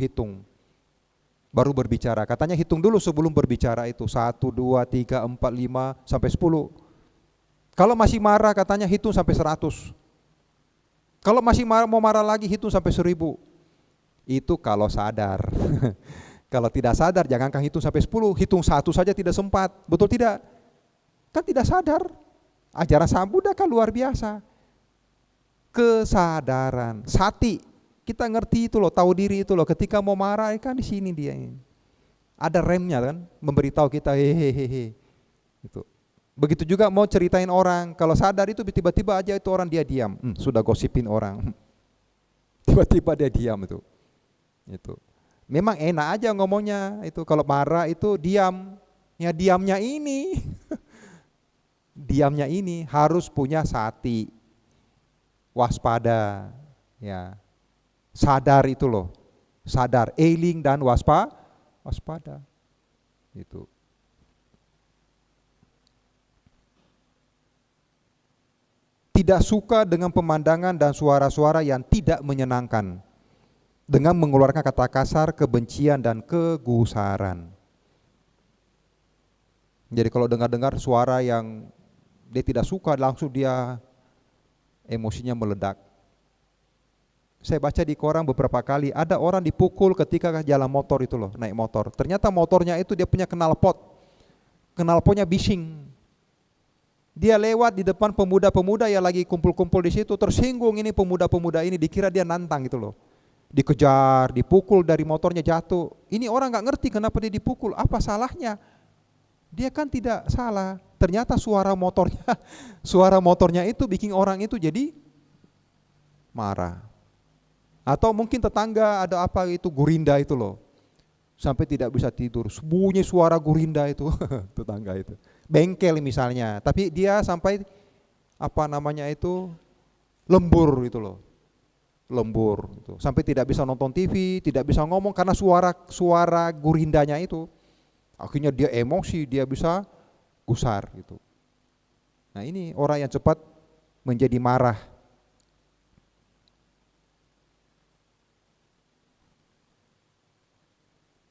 baru berbicara. Katanya hitung dulu sebelum berbicara itu. 1, 2, 3, 4, 5, sampai 10. Kalau masih marah katanya hitung sampai 100. Kalau masih mau marah lagi, hitung sampai 1000. Itu kalau sadar. Kalau tidak sadar, jangankan hitung sampai 10, hitung 1 saja tidak sempat. Betul tidak? Kan tidak sadar. Ajaran Sang Buddha kan luar biasa. Kesadaran, sati. Kita ngerti itu loh, tahu diri itu loh. Ketika mau marah kan di sini dia ini. Ada remnya kan, memberitahu kita hehehe. Itu. Begitu juga mau ceritain orang, kalau sadar itu tiba-tiba aja itu orang dia diam. Sudah gosipin orang. Tiba-tiba dia diam itu. Itu. Memang enak aja ngomongnya itu, kalau marah itu diam. Ya diamnya ini. Diamnya ini harus punya sati. Waspada, ya. Sadar itu loh. Sadar, eiling dan waspada. Itu. Tidak suka dengan pemandangan dan suara-suara yang tidak menyenangkan, dengan mengeluarkan kata kasar, kebencian dan kegusaran. Jadi kalau dengar-dengar suara yang dia tidak suka, langsung dia emosinya meledak. Saya baca di koran beberapa kali, ada orang dipukul ketika jalan motor itu loh, naik motor. Ternyata motornya itu dia punya knalpot. Knalpotnya bising. Dia lewat di depan pemuda-pemuda yang lagi kumpul-kumpul di situ, tersinggung ini pemuda-pemuda ini, dikira dia nantang gitu loh. Dikejar, dipukul dari motornya jatuh. Ini orang nggak ngerti kenapa dia dipukul, apa salahnya? Dia kan tidak salah. Ternyata suara motornya itu bikin orang itu jadi marah. Atau mungkin tetangga ada apa itu gurinda itu loh, sampai tidak bisa tidur, bunyi suara gurinda itu tetangga itu. Bengkel misalnya, tapi dia sampai apa namanya itu lembur itu loh, lembur itu. Sampai tidak bisa nonton TV, tidak bisa ngomong karena suara gurindanya itu. Akhirnya dia emosi, dia bisa gusar gitu. Nah ini orang yang cepat menjadi marah.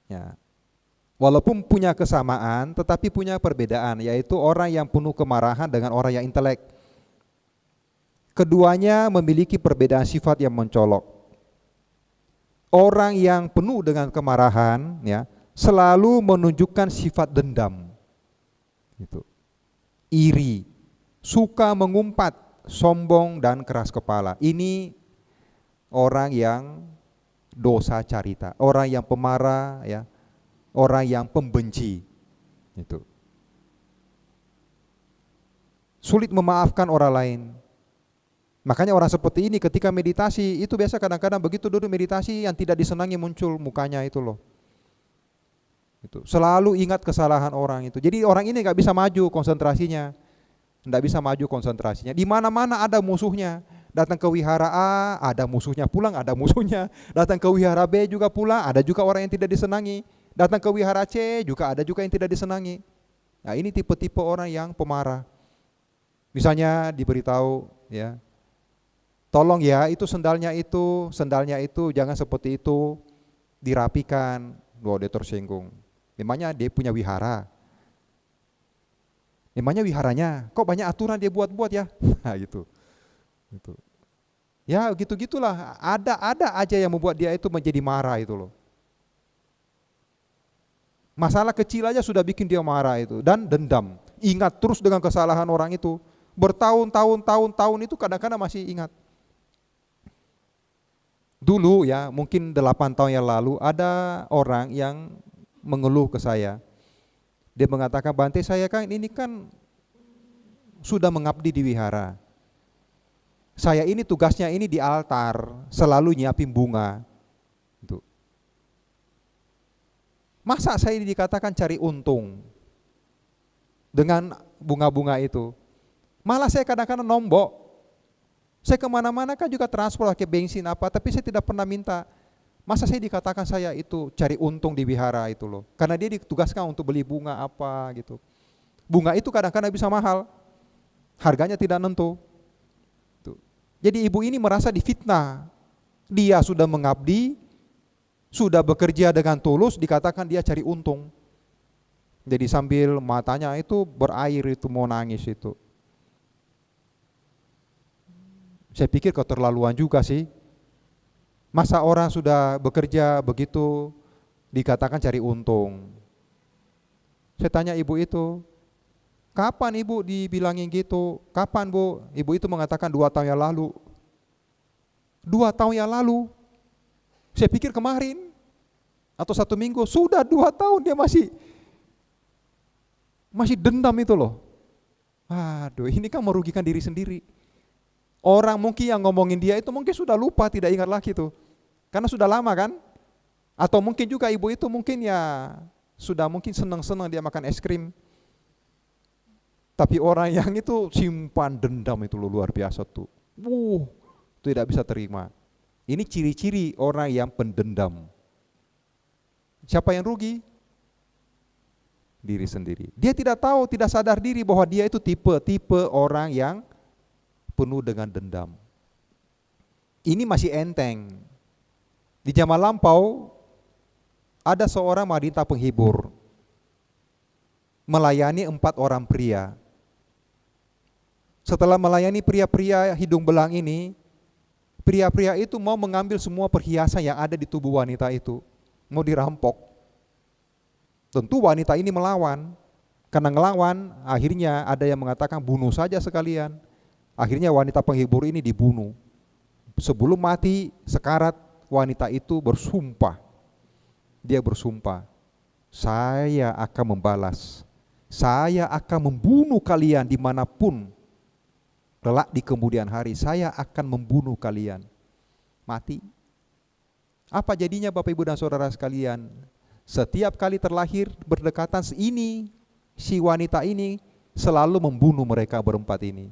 Ya. Walaupun punya kesamaan, tetapi punya perbedaan, yaitu orang yang penuh kemarahan dengan orang yang intelek. Keduanya memiliki perbedaan sifat yang mencolok. Orang yang penuh dengan kemarahan, ya, selalu menunjukkan sifat dendam, gitu. Iri, suka mengumpat, sombong dan keras kepala. Ini orang yang dosa carita, orang yang pemarah, ya, orang yang pembenci. Itu. Sulit memaafkan orang lain. Makanya orang seperti ini ketika meditasi itu biasa kadang-kadang begitu duduk meditasi yang tidak disenangi muncul mukanya itu loh. Itu. Selalu ingat kesalahan orang itu. Jadi orang ini nggak bisa maju konsentrasinya. Nggak bisa maju konsentrasinya. Di mana-mana ada musuhnya. Datang ke wihara A, ada musuhnya, pulang ada musuhnya. Datang ke wihara B juga pulang, ada juga orang yang tidak disenangi. Datang ke wihara C juga ada juga yang tidak disenangi. Nah ini tipe-tipe orang yang pemarah. Misalnya diberitahu, ya, tolong ya itu sendalnya itu jangan seperti itu, dirapikan. Wah dia tersinggung. Memangnya dia punya wihara. Memangnya wiharanya, kok banyak aturan dia buat-buat ya? Nah gitu. Gitu. Ya gitu-gitulah, ada aja yang membuat dia itu menjadi marah itu loh. Masalah kecil aja sudah bikin dia marah itu, dan dendam. Ingat terus dengan kesalahan orang itu. Bertahun-tahun itu kadang-kadang masih ingat. Dulu ya, mungkin 8 tahun yang lalu ada orang yang mengeluh ke saya. Dia mengatakan, Bante saya kan ini kan sudah mengabdi di wihara. Saya ini tugasnya ini di altar, selalu nyiapin bunga. Itu. Masa saya dikatakan cari untung dengan bunga-bunga itu? Malah saya kadang-kadang nombok. Saya kemana-mana kan juga transport pakai bensin apa, tapi saya tidak pernah minta. Masa saya dikatakan saya itu cari untung di wihara itu loh. Karena dia ditugaskan untuk beli bunga apa gitu. Bunga itu kadang-kadang bisa mahal. Harganya tidak nentu. Jadi ibu ini merasa difitnah. Dia sudah mengabdi, sudah bekerja dengan tulus, dikatakan dia cari untung. Jadi sambil matanya itu berair itu mau nangis itu. Saya pikir keterlaluan juga sih. Masa orang sudah bekerja begitu dikatakan cari untung. Saya tanya ibu itu, kapan ibu dibilangin gitu? Kapan bu? Ibu itu mengatakan 2 tahun yang lalu. 2 tahun yang lalu. Saya pikir kemarin atau 1 minggu. Sudah 2 tahun dia masih dendam itu loh. Aduh, ini kan merugikan diri sendiri. Orang mungkin yang ngomongin dia itu mungkin sudah lupa, tidak ingat lagi tuh. Karena sudah lama kan? Atau mungkin juga ibu itu mungkin ya sudah mungkin senang-senang dia makan es krim. Tapi orang yang itu simpan dendam itu luar biasa tuh. Tidak bisa terima. Ini ciri-ciri orang yang pendendam. Siapa yang rugi? Diri sendiri. Dia tidak tahu, tidak sadar diri bahwa dia itu tipe orang yang penuh dengan dendam. Ini masih enteng. Di zaman lampau ada seorang wanita penghibur melayani 4 orang pria. Setelah melayani pria-pria hidung belang ini, pria-pria itu mau mengambil semua perhiasan yang ada di tubuh wanita itu, mau dirampok. Tentu wanita ini melawan. Karena ngelawan, akhirnya ada yang mengatakan bunuh saja sekalian. Akhirnya wanita penghibur ini dibunuh. Sebelum mati, sekarat, wanita itu bersumpah. Dia bersumpah, saya akan membalas. Saya akan membunuh kalian dimanapun. Kelak di kemudian hari, saya akan membunuh kalian. Mati. Apa jadinya Bapak Ibu dan Saudara sekalian? Setiap kali terlahir berdekatan ini, si wanita ini selalu membunuh mereka berempat ini.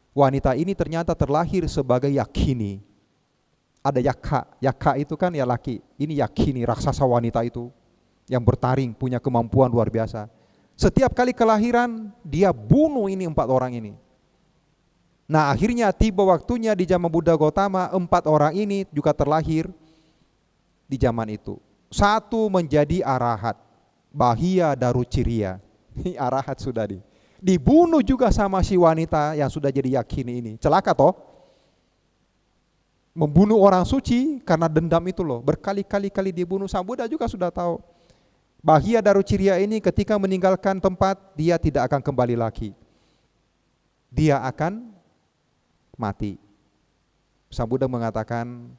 Wanita ini ternyata terlahir sebagai Yakini. Ada Yaka itu kan ya laki. Ini Yakini, raksasa wanita itu yang bertaring, punya kemampuan luar biasa. Setiap kali kelahiran dia bunuh ini 4 orang ini. Nah akhirnya tiba waktunya di zaman Buddha Gautama 4 orang ini juga terlahir di zaman itu. Satu menjadi arahat, Bahia Daruciriya. Ini arahat sudah dibunuh juga sama si wanita yang sudah jadi Yakini ini. Celaka toh. Membunuh orang suci karena dendam itu loh. Berkali-kali dibunuh. Sang Buddha juga sudah tahu. Bahia Daruciriya ini ketika meninggalkan tempat, dia tidak akan kembali lagi. Dia akan mati. Sang Buddha mengatakan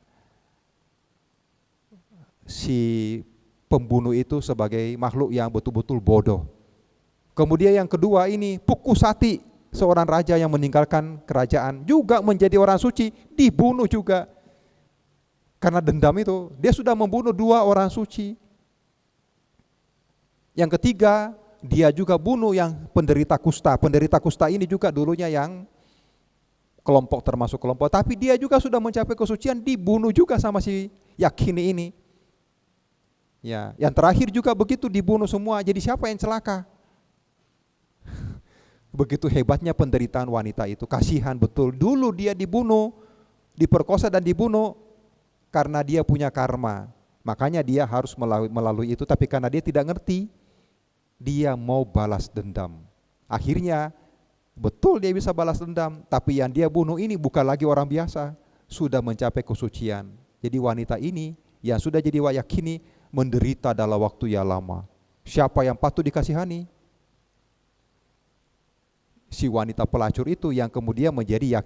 si pembunuh itu sebagai makhluk yang betul-betul bodoh. Kemudian yang kedua ini Pukusati, seorang raja yang meninggalkan kerajaan juga menjadi orang suci, dibunuh juga. Karena dendam itu, dia sudah membunuh 2 orang suci. Yang ketiga, dia juga bunuh yang penderita kusta. Penderita kusta ini juga dulunya yang termasuk kelompok, tapi dia juga sudah mencapai kesucian, dibunuh juga sama si Yakini ini. Ya, yang terakhir juga begitu, dibunuh semua. Jadi siapa yang celaka? Begitu hebatnya penderitaan wanita itu, kasihan betul. Dulu dia dibunuh, diperkosa dan dibunuh karena dia punya karma. Makanya dia harus melalui itu, tapi karena dia tidak ngerti, dia mau balas dendam. Akhirnya betul dia bisa balas dendam, tapi yang dia bunuh ini bukan lagi orang biasa, sudah mencapai kesucian. Jadi wanita ini yang sudah jadi Yakini menderita dalam waktu yang lama. Siapa yang patut dikasihani? Si wanita pelacur itu yang kemudian menjadi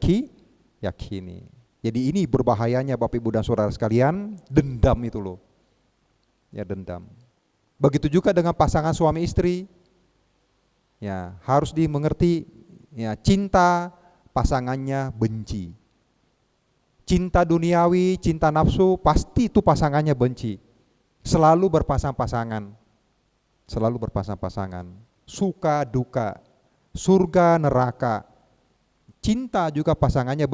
Yakini. Jadi ini berbahayanya Bapak Ibu dan Saudara sekalian, dendam itu loh. Ya, dendam. Begitu juga dengan pasangan suami istri. Ya, harus dimengerti, ya, cinta pasangannya benci. Cinta duniawi, cinta nafsu, pasti itu pasangannya benci. Selalu berpasang-pasangan. Selalu berpasang-pasangan. Suka duka, surga neraka. Cinta juga pasangannya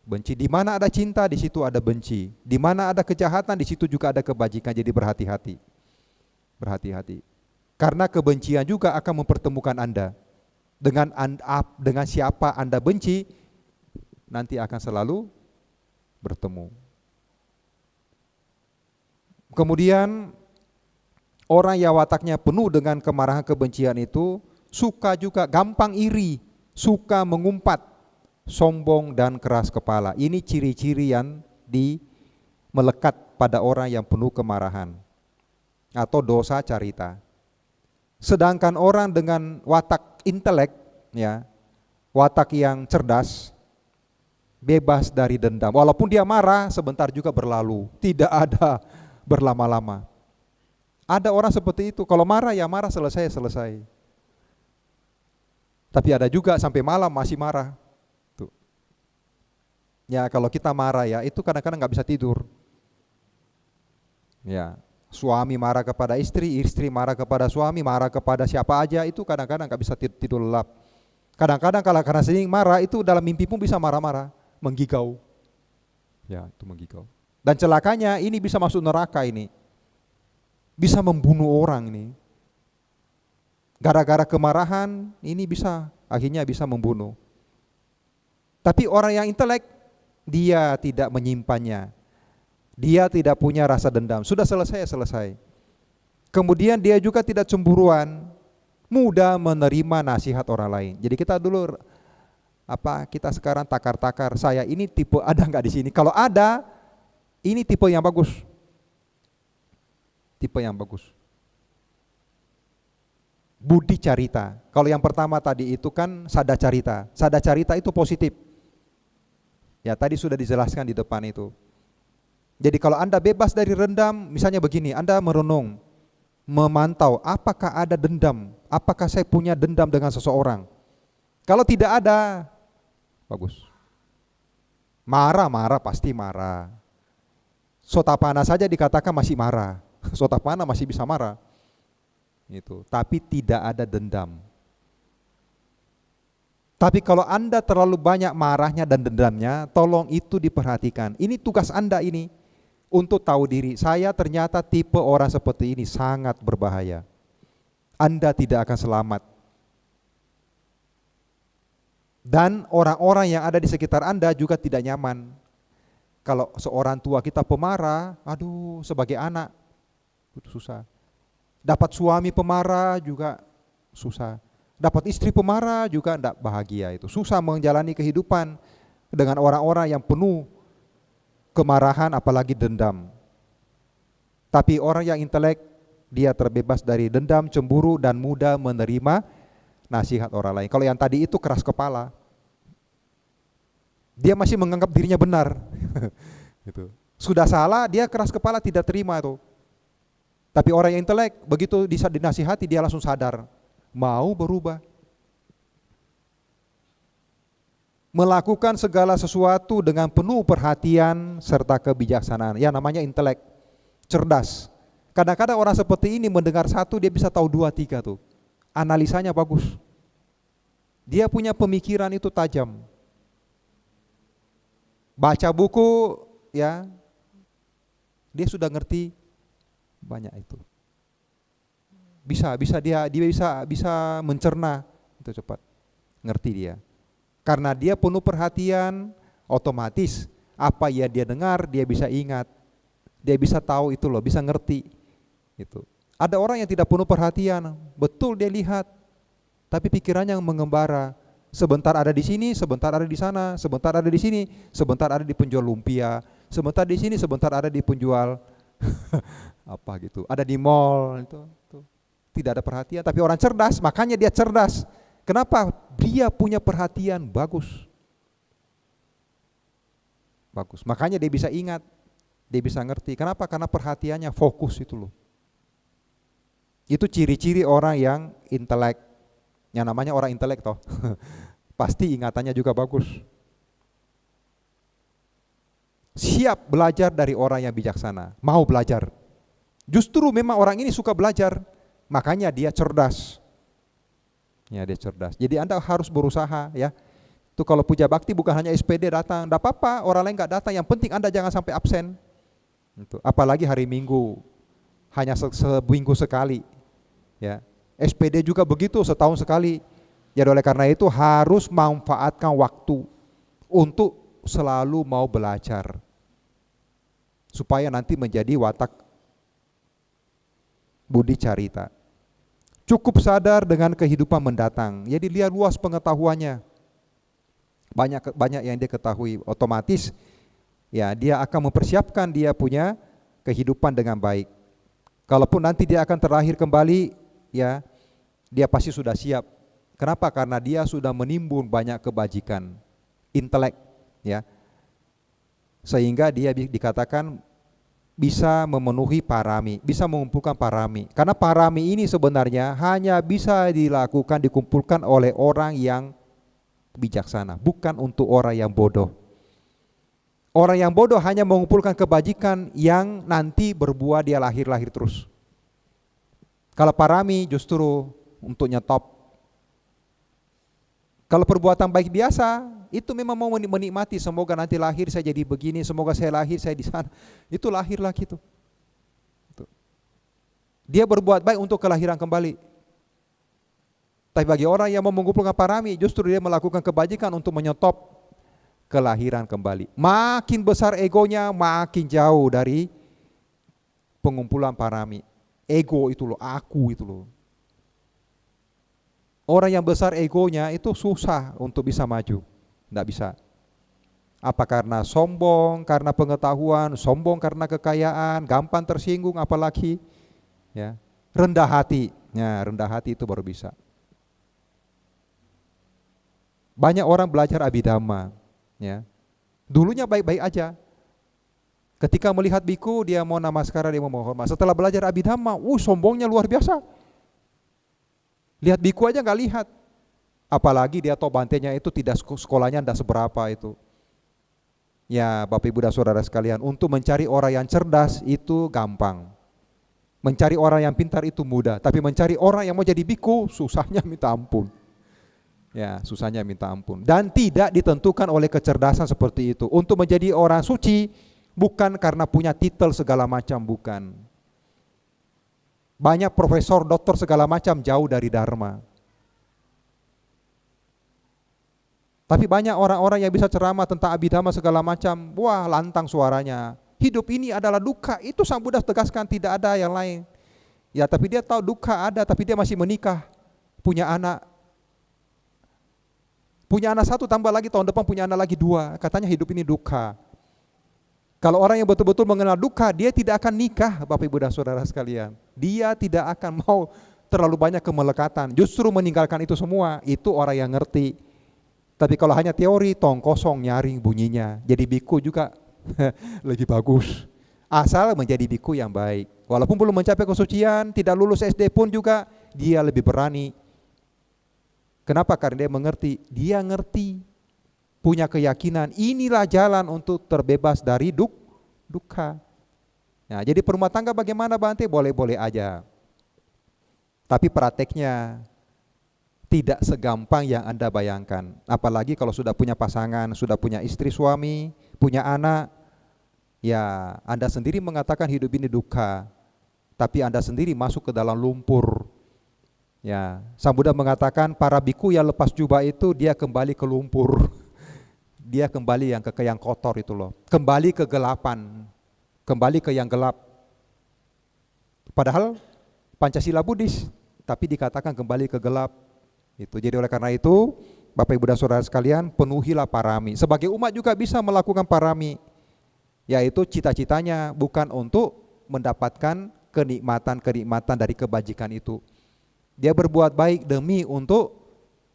benci. Di mana ada cinta, di situ ada benci. Di mana ada kejahatan, di situ juga ada kebajikan. Jadi berhati-hati. Berhati-hati. Karena kebencian juga akan mempertemukan Anda. Dengan siapa Anda benci, nanti akan selalu bertemu. Kemudian orang yang wataknya penuh dengan kemarahan kebencian itu suka juga gampang iri, suka mengumpat. sombong dan keras kepala. Ini ciri-ciri yang melekat pada orang yang penuh kemarahan atau dosa carita. Sedangkan orang dengan watak intelek, ya, watak yang cerdas, bebas dari dendam. Walaupun dia marah, sebentar juga berlalu, tidak ada berlama-lama. Ada orang seperti itu, kalau marah ya marah, selesai. Tapi ada juga sampai malam masih marah. Tuh. Ya kalau kita marah ya itu kadang-kadang nggak bisa tidur. Ya, suami marah kepada istri, istri marah kepada suami, marah kepada siapa aja, itu kadang-kadang nggak bisa tidur lelap. Kadang-kadang kalau karena sering marah itu dalam mimpi pun bisa marah-marah, menggigau. Ya, itu menggigau. Dan celakanya ini bisa masuk neraka ini. Bisa membunuh orang ini. Gara-gara kemarahan ini akhirnya bisa membunuh. Tapi orang yang intelek, dia tidak menyimpannya. Dia tidak punya rasa dendam. Sudah selesai. Kemudian dia juga tidak cemburuan, mudah menerima nasihat orang lain. Jadi kita dulu kita sekarang takar-takar, saya ini tipe ada nggak di sini? Kalau ada, ini tipe yang bagus. Tipe yang bagus. Budi carita. Kalau yang pertama tadi itu kan sada carita. Sada carita itu positif. Ya tadi sudah dijelaskan di depan itu. Jadi kalau Anda bebas dari dendam, misalnya begini, Anda merenung, memantau apakah ada dendam, apakah saya punya dendam dengan seseorang. Kalau tidak ada, bagus. Marah pasti marah. Sotapana saja dikatakan masih marah. Sotapana masih bisa marah. Itu, tapi tidak ada dendam. Tapi kalau Anda terlalu banyak marahnya dan dendamnya, tolong itu diperhatikan. Ini tugas Anda ini untuk tahu diri. Saya ternyata tipe orang seperti ini sangat berbahaya. Anda tidak akan selamat. Dan orang-orang yang ada di sekitar Anda juga tidak nyaman. Kalau seorang tua kita pemarah, aduh sebagai anak itu susah. Dapat suami pemarah juga susah. Dapat istri pemarah juga tidak bahagia itu. Susah menjalani kehidupan dengan orang-orang yang penuh kemarahan apalagi dendam. Tapi orang yang intelek, dia terbebas dari dendam, cemburu dan mudah menerima nasihat orang lain. Kalau yang tadi itu keras kepala. Dia masih menganggap dirinya benar. Gitu. Sudah salah, dia keras kepala tidak terima itu. Tapi orang yang intelek, begitu dinasihati dia langsung sadar, mau berubah. Melakukan segala sesuatu dengan penuh perhatian serta kebijaksanaan. Ya namanya intelek, cerdas. Kadang-kadang orang seperti ini mendengar satu dia bisa tahu dua tiga tuh. Analisanya bagus. Dia punya pemikiran itu tajam. Baca buku ya, dia sudah ngerti banyak itu. Dia bisa mencerna itu cepat. Ngerti dia. Karena dia penuh perhatian, otomatis apa ya dia dengar dia bisa ingat. Dia bisa tahu itu loh, bisa ngerti. Itu. Ada orang yang tidak penuh perhatian, betul dia lihat, tapi pikirannya mengembara. Sebentar ada di sini, sebentar ada di sana, sebentar ada di sini, sebentar ada di penjual lumpia, sebentar di sini, sebentar ada di penjual apa gitu, ada di mall itu. Tidak ada perhatian. Tapi orang cerdas, makanya dia cerdas. Kenapa? Dia punya perhatian bagus. Bagus. Makanya dia bisa ingat, dia bisa ngerti. Kenapa? Karena perhatiannya fokus itu loh. Itu ciri-ciri orang yang intelek. Yang namanya orang intelek toh. Pasti ingatannya juga bagus. Siap belajar dari orang yang bijaksana, mau belajar. Justru memang orang ini suka belajar, makanya dia cerdas. Ya, dia cerdas. Jadi Anda harus berusaha ya. Itu kalau puja bakti bukan hanya SPD datang, enggak apa-apa, orang lain enggak datang, yang penting Anda jangan sampai absen. Itu. Apalagi hari Minggu, hanya seminggu sekali. Ya. SPD juga begitu, setahun sekali. Jadi oleh karena itu harus manfaatkan waktu untuk selalu mau belajar. Supaya nanti menjadi watak budi carita. Cukup sadar dengan kehidupan mendatang. Jadi lihat luas pengetahuannya. banyak yang dia ketahui, otomatis ya dia akan mempersiapkan dia punya kehidupan dengan baik. Kalaupun nanti dia akan terlahir kembali, ya dia pasti sudah siap. Kenapa? Karena dia sudah menimbun banyak kebajikan, intelek, ya, sehingga dia dikatakan bisa memenuhi parami, bisa mengumpulkan parami. Karena parami ini sebenarnya hanya bisa dikumpulkan oleh orang yang bijaksana, bukan untuk orang yang bodoh. Orang yang bodoh hanya mengumpulkan kebajikan yang nanti berbuah dia lahir-lahir terus. Kalau parami justru untuk nyetop. Kalau perbuatan baik biasa, itu memang mau menikmati, semoga nanti lahir saya jadi begini, semoga saya lahir saya di sana. Itu lahir lagi tuh. Dia berbuat baik untuk kelahiran kembali. Tapi bagi orang yang mau mengumpulkan parami, justru dia melakukan kebajikan untuk menyetop kelahiran kembali. Makin besar egonya, makin jauh dari pengumpulan parami. Ego itu loh, aku itu loh. Orang yang besar egonya itu susah untuk bisa maju, tidak bisa. Apa karena sombong, karena pengetahuan, sombong karena kekayaan, gampang tersinggung, apalagi ya rendah hati. Ya, rendah hati itu baru bisa. Banyak orang belajar abhidhamma, ya. Dulunya baik-baik aja. Ketika melihat biku dia mau namaskara, dia mau hormat. Setelah belajar abhidhamma, sombongnya luar biasa. Lihat biku aja nggak lihat. Apalagi dia tahu bantenya itu tidak sekolahnya tidak seberapa itu. Ya Bapak Ibu dan Saudara sekalian, untuk mencari orang yang cerdas itu gampang. Mencari orang yang pintar itu mudah, tapi mencari orang yang mau jadi biku susahnya minta ampun. Ya, susahnya minta ampun. Dan tidak ditentukan oleh kecerdasan seperti itu. Untuk menjadi orang suci bukan karena punya titel segala macam, bukan. Banyak profesor, doktor segala macam jauh dari dharma. Tapi banyak orang-orang yang bisa ceramah tentang abhidhamma segala macam, wah lantang suaranya. Hidup ini adalah duka, itu Sang Buddha tegaskan, tidak ada yang lain. Ya, tapi dia tahu duka ada, tapi dia masih menikah, punya anak. Punya anak satu, tambah lagi tahun depan punya anak lagi 2. Katanya hidup ini duka. Kalau orang yang betul-betul mengenal duka, dia tidak akan nikah, Bapak Ibu dan Saudara sekalian. Dia tidak akan mau terlalu banyak kemelekatan, justru meninggalkan itu semua. Itu orang yang ngerti. Tapi kalau hanya teori, tong kosong, nyaring bunyinya. Jadi biku juga lebih bagus. Asal menjadi biku yang baik. Walaupun belum mencapai kesucian, tidak lulus SD pun juga, dia lebih berani. Kenapa? Karena dia ngerti, punya keyakinan, inilah jalan untuk terbebas dari duka. Nah, jadi perumah tangga bagaimana Bante? Boleh-boleh aja. Tapi prakteknya tidak segampang yang Anda bayangkan. Apalagi kalau sudah punya pasangan, sudah punya istri suami, punya anak, ya Anda sendiri mengatakan hidup ini duka, tapi Anda sendiri masuk ke dalam lumpur. Ya, Sang Buddha mengatakan para biku yang lepas jubah itu dia kembali ke lumpur. Dia kembali yang kotor itu loh. Kembali ke gelapan. Kembali ke yang gelap. Padahal Pancasila Buddhis, tapi dikatakan kembali ke gelap. Itu. Jadi oleh karena itu, Bapak Ibu dan Saudara sekalian, penuhilah parami. Sebagai umat juga bisa melakukan parami. Yaitu cita-citanya bukan untuk mendapatkan kenikmatan-kenikmatan dari kebajikan itu. Dia berbuat baik demi untuk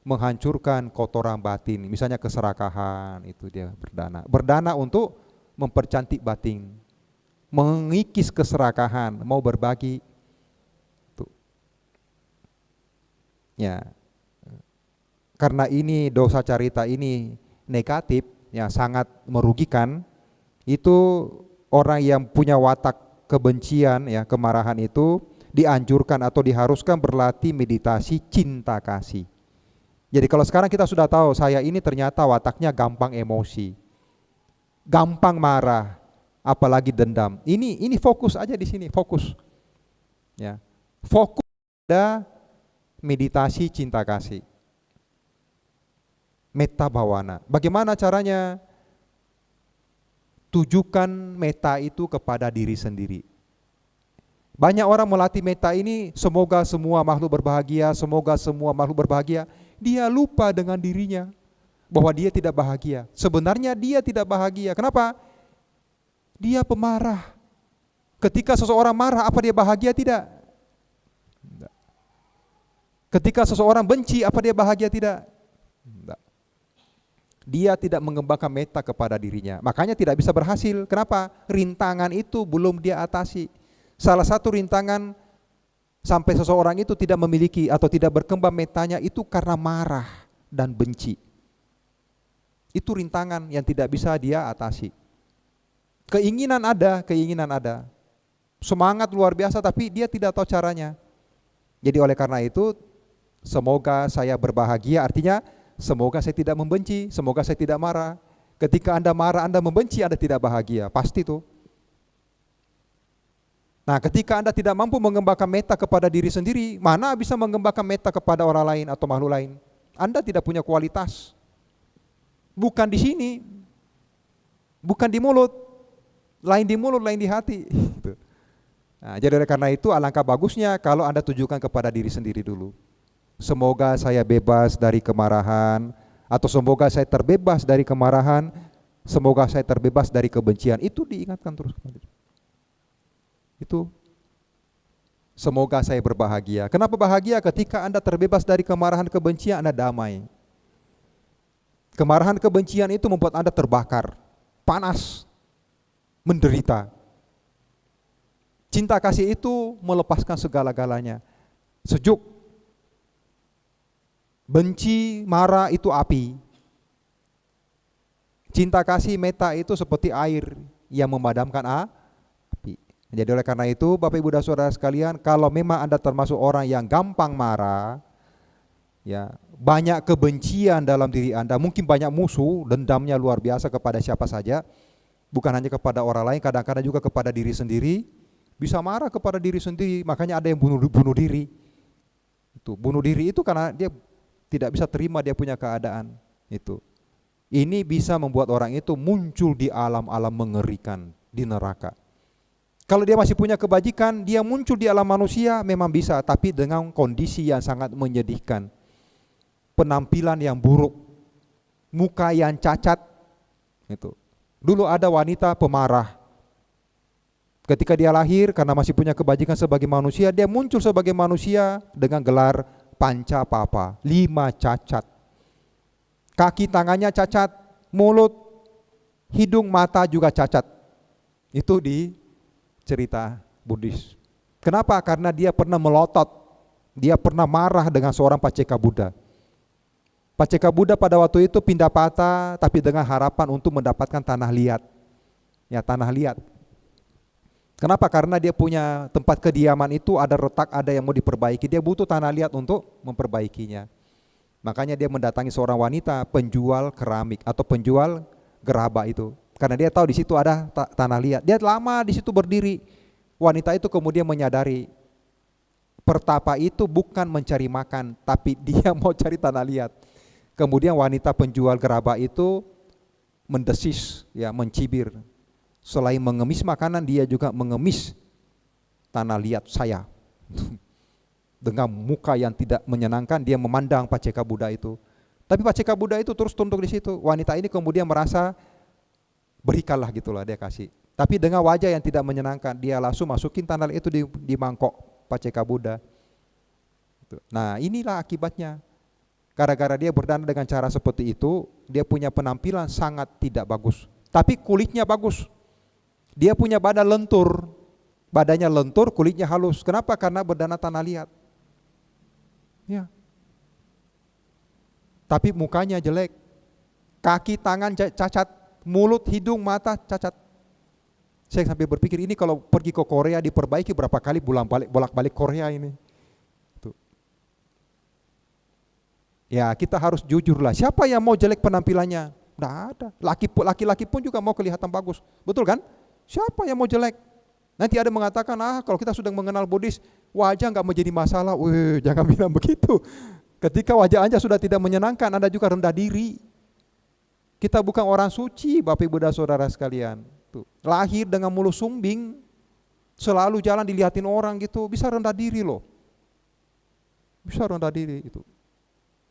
menghancurkan kotoran batin, misalnya keserakahan, itu dia berdana. Berdana untuk mempercantik batin, mengikis keserakahan, mau berbagi. Tuh. Ya. Karena ini dosa carita ini negatif, ya sangat merugikan. Itu orang yang punya watak kebencian, ya kemarahan itu dianjurkan atau diharuskan berlatih meditasi cinta kasih. Jadi kalau sekarang kita sudah tahu saya ini ternyata wataknya gampang emosi, gampang marah, apalagi dendam. Ini fokus aja di sini, fokus. Ya. Fokus pada meditasi cinta kasih. Metta bhawana. Bagaimana caranya? Tujukan metta itu kepada diri sendiri. Banyak orang melatih metta ini, semoga semua makhluk berbahagia, semoga semua makhluk berbahagia. Dia lupa dengan dirinya. bahwa dia tidak bahagia. Sebenarnya dia tidak bahagia. Kenapa? Dia pemarah. Ketika seseorang marah, apa dia bahagia? Tidak. Ketika seseorang benci, apa dia bahagia? Tidak. Tidak. Dia tidak mengembangkan meta kepada dirinya. Makanya tidak bisa berhasil. Kenapa? Rintangan itu belum dia atasi. Salah satu rintangan sampai seseorang itu tidak memiliki atau tidak berkembang metanya itu karena marah dan benci. Itu rintangan yang tidak bisa dia atasi. Keinginan ada. Semangat luar biasa, tapi dia tidak tahu caranya. Jadi oleh karena itu, semoga saya berbahagia, artinya semoga saya tidak membenci, semoga saya tidak marah. Ketika Anda marah, Anda membenci, Anda tidak bahagia, pasti tuh. Nah, ketika Anda tidak mampu mengembangkan meta kepada diri sendiri, mana bisa mengembangkan meta kepada orang lain atau makhluk lain? Anda tidak punya kualitas. Bukan di sini, bukan di mulut, lain di mulut, lain di hati. Nah, jadi oleh karena itu alangkah bagusnya kalau Anda tujukan kepada diri sendiri dulu. Semoga saya bebas dari kemarahan, atau semoga saya terbebas dari kemarahan, semoga saya terbebas dari kebencian. Itu diingatkan terus kepada diri. Itu semoga saya berbahagia. Kenapa bahagia? Ketika Anda terbebas dari kemarahan kebencian, Anda damai. Kemarahan kebencian itu membuat Anda terbakar, panas, menderita. Cinta kasih itu melepaskan segala-galanya. Sejuk. Benci, marah itu api. Cinta kasih, meta itu seperti air yang memadamkan api. Jadi oleh karena itu Bapak Ibu dan Saudara sekalian, kalau memang Anda termasuk orang yang gampang marah, ya, banyak kebencian dalam diri Anda, mungkin banyak musuh, dendamnya luar biasa kepada siapa saja, bukan hanya kepada orang lain, kadang-kadang juga kepada diri sendiri, bisa marah kepada diri sendiri, makanya ada yang bunuh diri. Itu bunuh diri itu karena dia tidak bisa terima dia punya keadaan. Itu. Ini bisa membuat orang itu muncul di alam-alam mengerikan, di neraka. Kalau dia masih punya kebajikan, dia muncul di alam manusia memang bisa, tapi dengan kondisi yang sangat menyedihkan. Penampilan yang buruk, muka yang cacat. Itu. Dulu ada wanita pemarah. Ketika dia lahir karena masih punya kebajikan sebagai manusia, dia muncul sebagai manusia dengan gelar panca papa, 5 cacat. Kaki tangannya cacat, mulut, hidung, mata juga cacat. Itu di cerita Buddhis. Kenapa? Karena dia pernah melotot, dia pernah marah dengan seorang Paceka Buddha. Paceka Buddha pada waktu itu pindah patah, tapi dengan harapan untuk mendapatkan tanah liat. Ya, tanah liat. Kenapa? Karena dia punya tempat kediaman itu ada retak, ada yang mau diperbaiki. Dia butuh tanah liat untuk memperbaikinya. Makanya dia mendatangi seorang wanita penjual keramik atau penjual gerabah itu. Karena dia tahu di situ ada tanah liat. Dia lama di situ berdiri. Wanita itu kemudian menyadari pertapa itu bukan mencari makan, tapi dia mau cari tanah liat. Kemudian wanita penjual gerabah itu mendesis, ya, mencibir. Selain mengemis makanan, dia juga mengemis tanah liat saya. Dengan muka yang tidak menyenangkan, dia memandang Paceka Buddha itu. Tapi Paceka Buddha itu terus tunduk di situ. Wanita ini kemudian merasa berikanlah gitulah, dia kasih. Tapi dengan wajah yang tidak menyenangkan, dia langsung masukin tanah itu di mangkok Paceka Buddha. Nah, inilah akibatnya. Gara-gara dia berdana dengan cara seperti itu, dia punya penampilan sangat tidak bagus. Tapi kulitnya bagus. Dia punya badan lentur, badannya lentur, kulitnya halus. Kenapa? Karena berdana tanah liat. Ya. Tapi mukanya jelek, kaki tangan cacat, mulut, hidung, mata cacat. Saya sampai berpikir ini kalau pergi ke Korea diperbaiki berapa kali bolak-balik Korea ini. Tuh. Ya, kita harus jujur lah. Siapa yang mau jelek penampilannya? Nggak ada. Laki-laki pun juga mau kelihatan bagus, betul kan? Siapa yang mau jelek? Nanti ada mengatakan, kalau kita sudah mengenal Buddhis, wajah nggak menjadi masalah. Wih, jangan bilang begitu. Ketika wajah Anda sudah tidak menyenangkan, Anda juga rendah diri. Kita bukan orang suci, Bapak Ibu dan Saudara sekalian. Tuh. Lahir dengan mulut sumbing, selalu jalan dilihatin orang gitu, bisa rendah diri loh. Bisa rendah diri itu.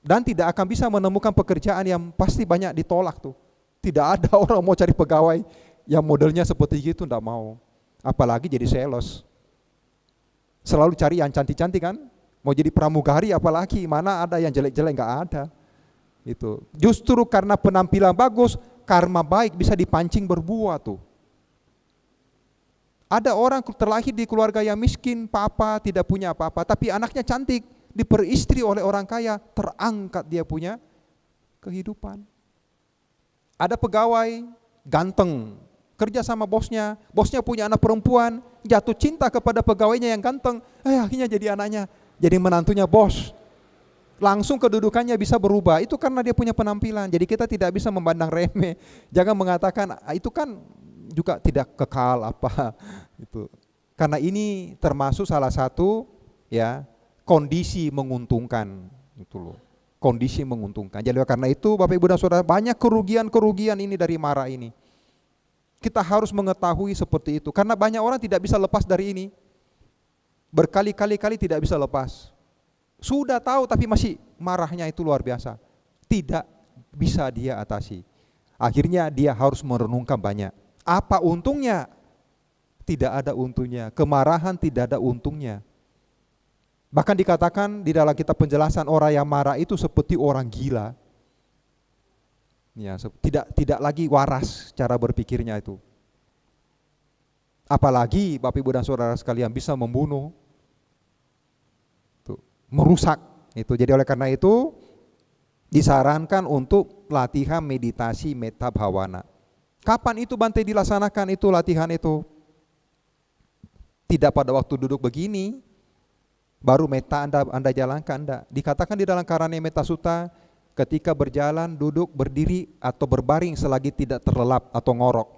Dan tidak akan bisa menemukan pekerjaan yang pasti banyak ditolak tuh. Tidak ada orang mau cari pegawai yang modelnya seperti gitu, enggak mau. Apalagi jadi sales. Selalu cari yang cantik-cantik kan? Mau jadi pramugari apalagi, mana ada yang jelek-jelek, enggak ada. Itu. Justru karena penampilan bagus, karma baik bisa dipancing berbuah tuh. Ada orang terlahir di keluarga yang miskin, papa tidak punya apa-apa, tapi anaknya cantik, diperistri oleh orang kaya, terangkat dia punya kehidupan. Ada pegawai ganteng, kerja sama bosnya punya anak perempuan, jatuh cinta kepada pegawainya yang ganteng, akhirnya jadi anaknya, jadi menantunya bos. Langsung kedudukannya bisa berubah, itu karena dia punya penampilan. Jadi kita tidak bisa memandang remeh. Jangan mengatakan itu kan juga tidak kekal apa itu. Karena ini termasuk salah satu ya kondisi menguntungkan itu loh. Kondisi menguntungkan. Jadi karena itu Bapak Ibu dan Saudara, banyak kerugian ini dari marah ini. Kita harus mengetahui seperti itu karena banyak orang tidak bisa lepas dari ini. Berkali-kali tidak bisa lepas. Sudah tahu tapi masih marahnya itu luar biasa. Tidak bisa dia atasi. Akhirnya dia harus merenungkan banyak. Apa untungnya? Tidak ada untungnya. Kemarahan tidak ada untungnya. Bahkan dikatakan di dalam kitab penjelasan, orang yang marah itu seperti orang gila. Ya, tidak lagi waras cara berpikirnya itu. Apalagi Bapak Ibu dan Saudara sekalian bisa membunuh, merusak itu. Jadi oleh karena itu disarankan untuk latihan meditasi metta bhavana. Kapan itu Bante dilaksanakan itu latihan itu? Tidak pada waktu duduk begini baru metta Anda jalankan, enggak. Dikatakan di dalam Karane Metta Sutta, ketika berjalan, duduk, berdiri atau berbaring selagi tidak terlelap atau ngorok.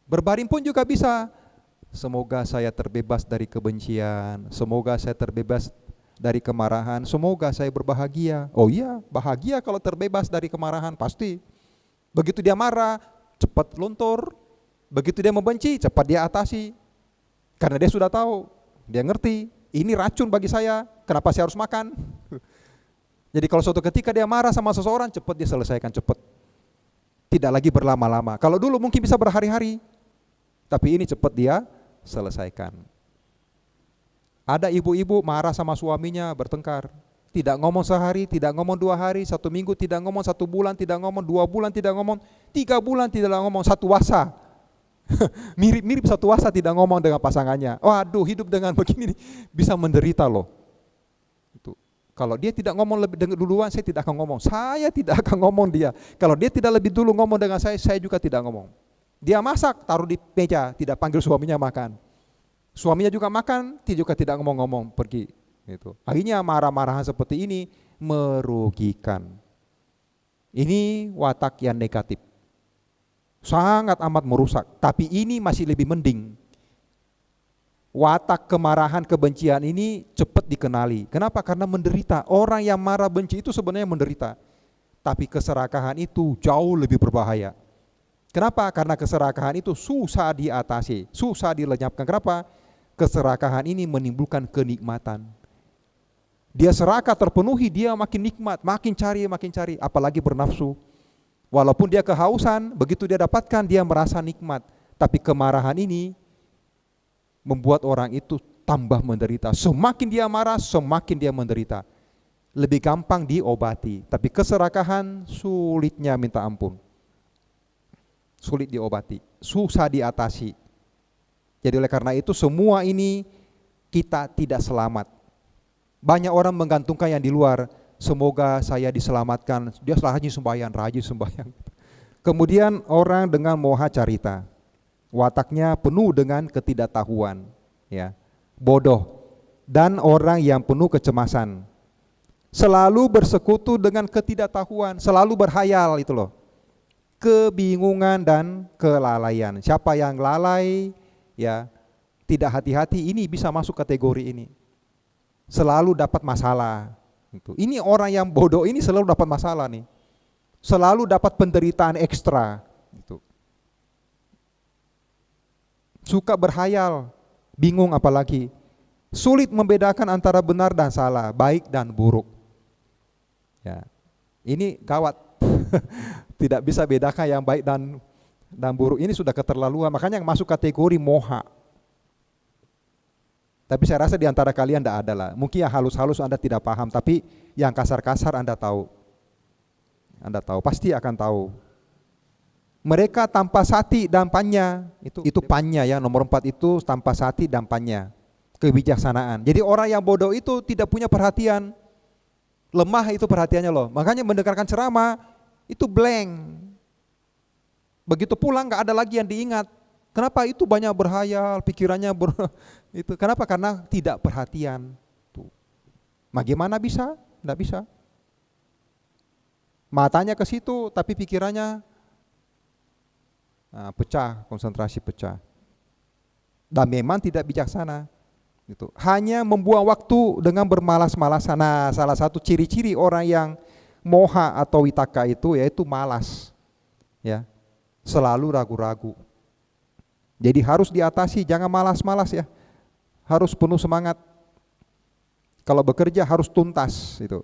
Berbaring pun juga bisa. Semoga saya terbebas dari kebencian, semoga saya terbebas dari kemarahan, semoga saya berbahagia. Oh iya, bahagia kalau terbebas dari kemarahan, pasti. Begitu dia marah, cepat luntur. Begitu dia membenci, cepat dia atasi. Karena dia sudah tahu, dia ngerti, ini racun bagi saya, kenapa saya harus makan? Jadi kalau suatu ketika dia marah sama seseorang, cepat dia selesaikan, cepat. Tidak lagi berlama-lama. Kalau dulu mungkin bisa berhari-hari, tapi ini cepat dia selesaikan. Ada ibu-ibu marah sama suaminya, bertengkar, tidak ngomong sehari, tidak ngomong 2 hari, 1 minggu tidak ngomong, 1 bulan tidak ngomong, 2 bulan tidak ngomong, 3 bulan tidak ngomong, 1 wasa. Mirip 1 wasa tidak ngomong dengan pasangannya. Waduh, hidup dengan begini bisa menderita loh. Itu. Kalau dia tidak ngomong lebih duluan, saya tidak akan ngomong. Saya tidak akan ngomong dia. Kalau dia tidak lebih dulu ngomong dengan saya juga tidak ngomong. Dia masak, taruh di meja, tidak panggil suaminya makan. Suaminya juga makan, dia juga tidak ngomong-ngomong, pergi. Gitu. Akhirnya marah-marahan seperti ini merugikan. Ini watak yang negatif. Sangat amat merusak. Tapi ini masih lebih mending. Watak kemarahan, kebencian ini cepat dikenali. Kenapa? Karena menderita. Orang yang marah benci itu sebenarnya menderita. Tapi keserakahan itu jauh lebih berbahaya. Kenapa? Karena keserakahan itu susah diatasi, susah dilenyapkan. Kenapa? Keserakahan ini menimbulkan kenikmatan. Dia serakah terpenuhi, dia makin nikmat, makin cari, apalagi bernafsu. Walaupun dia kehausan, begitu dia dapatkan, dia merasa nikmat. Tapi kemarahan ini membuat orang itu tambah menderita. Semakin dia marah, semakin dia menderita. Lebih gampang diobati, tapi keserakahan sulitnya minta ampun. Sulit diobati, susah diatasi. Jadi oleh karena itu semua ini kita tidak selamat. Banyak orang menggantungkan yang di luar, semoga saya diselamatkan. Dia rajin sembahyang. Kemudian orang dengan moha carita, wataknya penuh dengan ketidaktahuan, ya, bodoh, dan orang yang penuh kecemasan. Selalu bersekutu dengan ketidaktahuan, selalu berhayal itu loh. Kebingungan dan kelalaian. Siapa yang lalai, ya, tidak hati-hati, ini bisa masuk kategori ini. Selalu dapat masalah. Ini orang yang bodoh ini selalu dapat masalah nih. Selalu dapat penderitaan ekstra. Suka berhayal, bingung apalagi. Sulit membedakan antara benar dan salah, baik dan buruk. Ya. Ini gawat. Tidak bisa bedakan yang baik dan buruk. Ini sudah keterlaluan, makanya yang masuk kategori moha. Tapi saya rasa di antara kalian tidak ada lah. Mungkin yang halus-halus Anda tidak paham, tapi yang kasar-kasar Anda tahu. Anda tahu, pasti akan tahu. Mereka tanpa sati dan panya, itu panya ya, nomor 4 itu tanpa sati dan panya, kebijaksanaan. Jadi orang yang bodoh itu tidak punya perhatian, lemah itu perhatiannya loh. Makanya mendengarkan ceramah itu blank. Begitu pulang nggak ada lagi yang diingat. Kenapa? Itu banyak berhayal, pikirannya itu. Kenapa? Karena tidak perhatian. Tuh. Bagaimana bisa? Tidak bisa. Matanya ke situ, tapi pikirannya pecah, konsentrasi pecah. Dan memang tidak bijaksana. Gitu. Hanya membuang waktu dengan bermalas-malasan. Nah, salah satu ciri-ciri orang yang moha atau witaka itu yaitu malas. Ya. Selalu ragu-ragu. Jadi harus diatasi, jangan malas-malas ya. Harus penuh semangat. Kalau bekerja harus tuntas itu.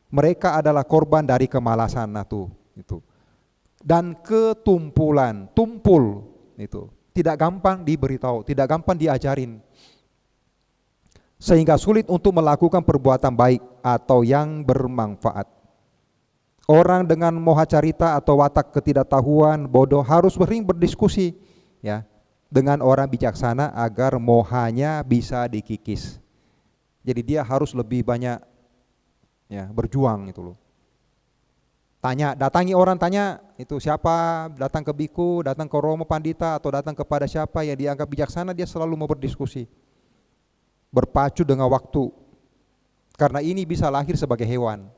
Mereka adalah korban dari kemalasan itu. Dan ketumpulan, tumpul itu. Tidak gampang diberitahu, tidak gampang diajarin. Sehingga sulit untuk melakukan perbuatan baik atau yang bermanfaat. Orang dengan moha carita atau watak ketidaktahuan, bodoh harus sering berdiskusi ya dengan orang bijaksana agar mohanya bisa dikikis. Jadi dia harus lebih banyak ya berjuang itu loh. Datangi orang, tanya itu siapa, datang ke biku, datang ke romo pandita atau datang kepada siapa yang dianggap bijaksana, dia selalu mau berdiskusi. Berpacu dengan waktu. Karena ini bisa lahir sebagai hewan.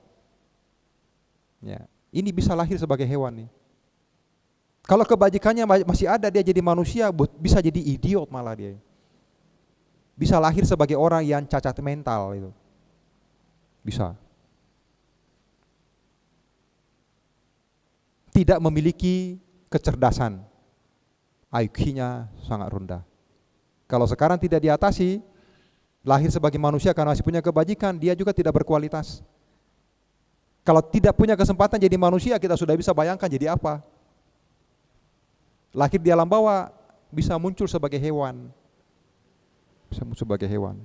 Ya, ini bisa lahir sebagai hewan nih. Kalau kebajikannya masih ada, dia jadi manusia, bisa jadi idiot malah dia. Bisa lahir sebagai orang yang cacat mental itu. Bisa. Tidak memiliki kecerdasan. IQ-nya sangat rendah. Kalau sekarang tidak diatasi, lahir sebagai manusia karena masih punya kebajikan, dia juga tidak berkualitas. Kalau tidak punya kesempatan jadi manusia, kita sudah bisa bayangkan jadi apa. Lahir di alam bawah bisa muncul sebagai hewan. Bisa muncul sebagai hewan.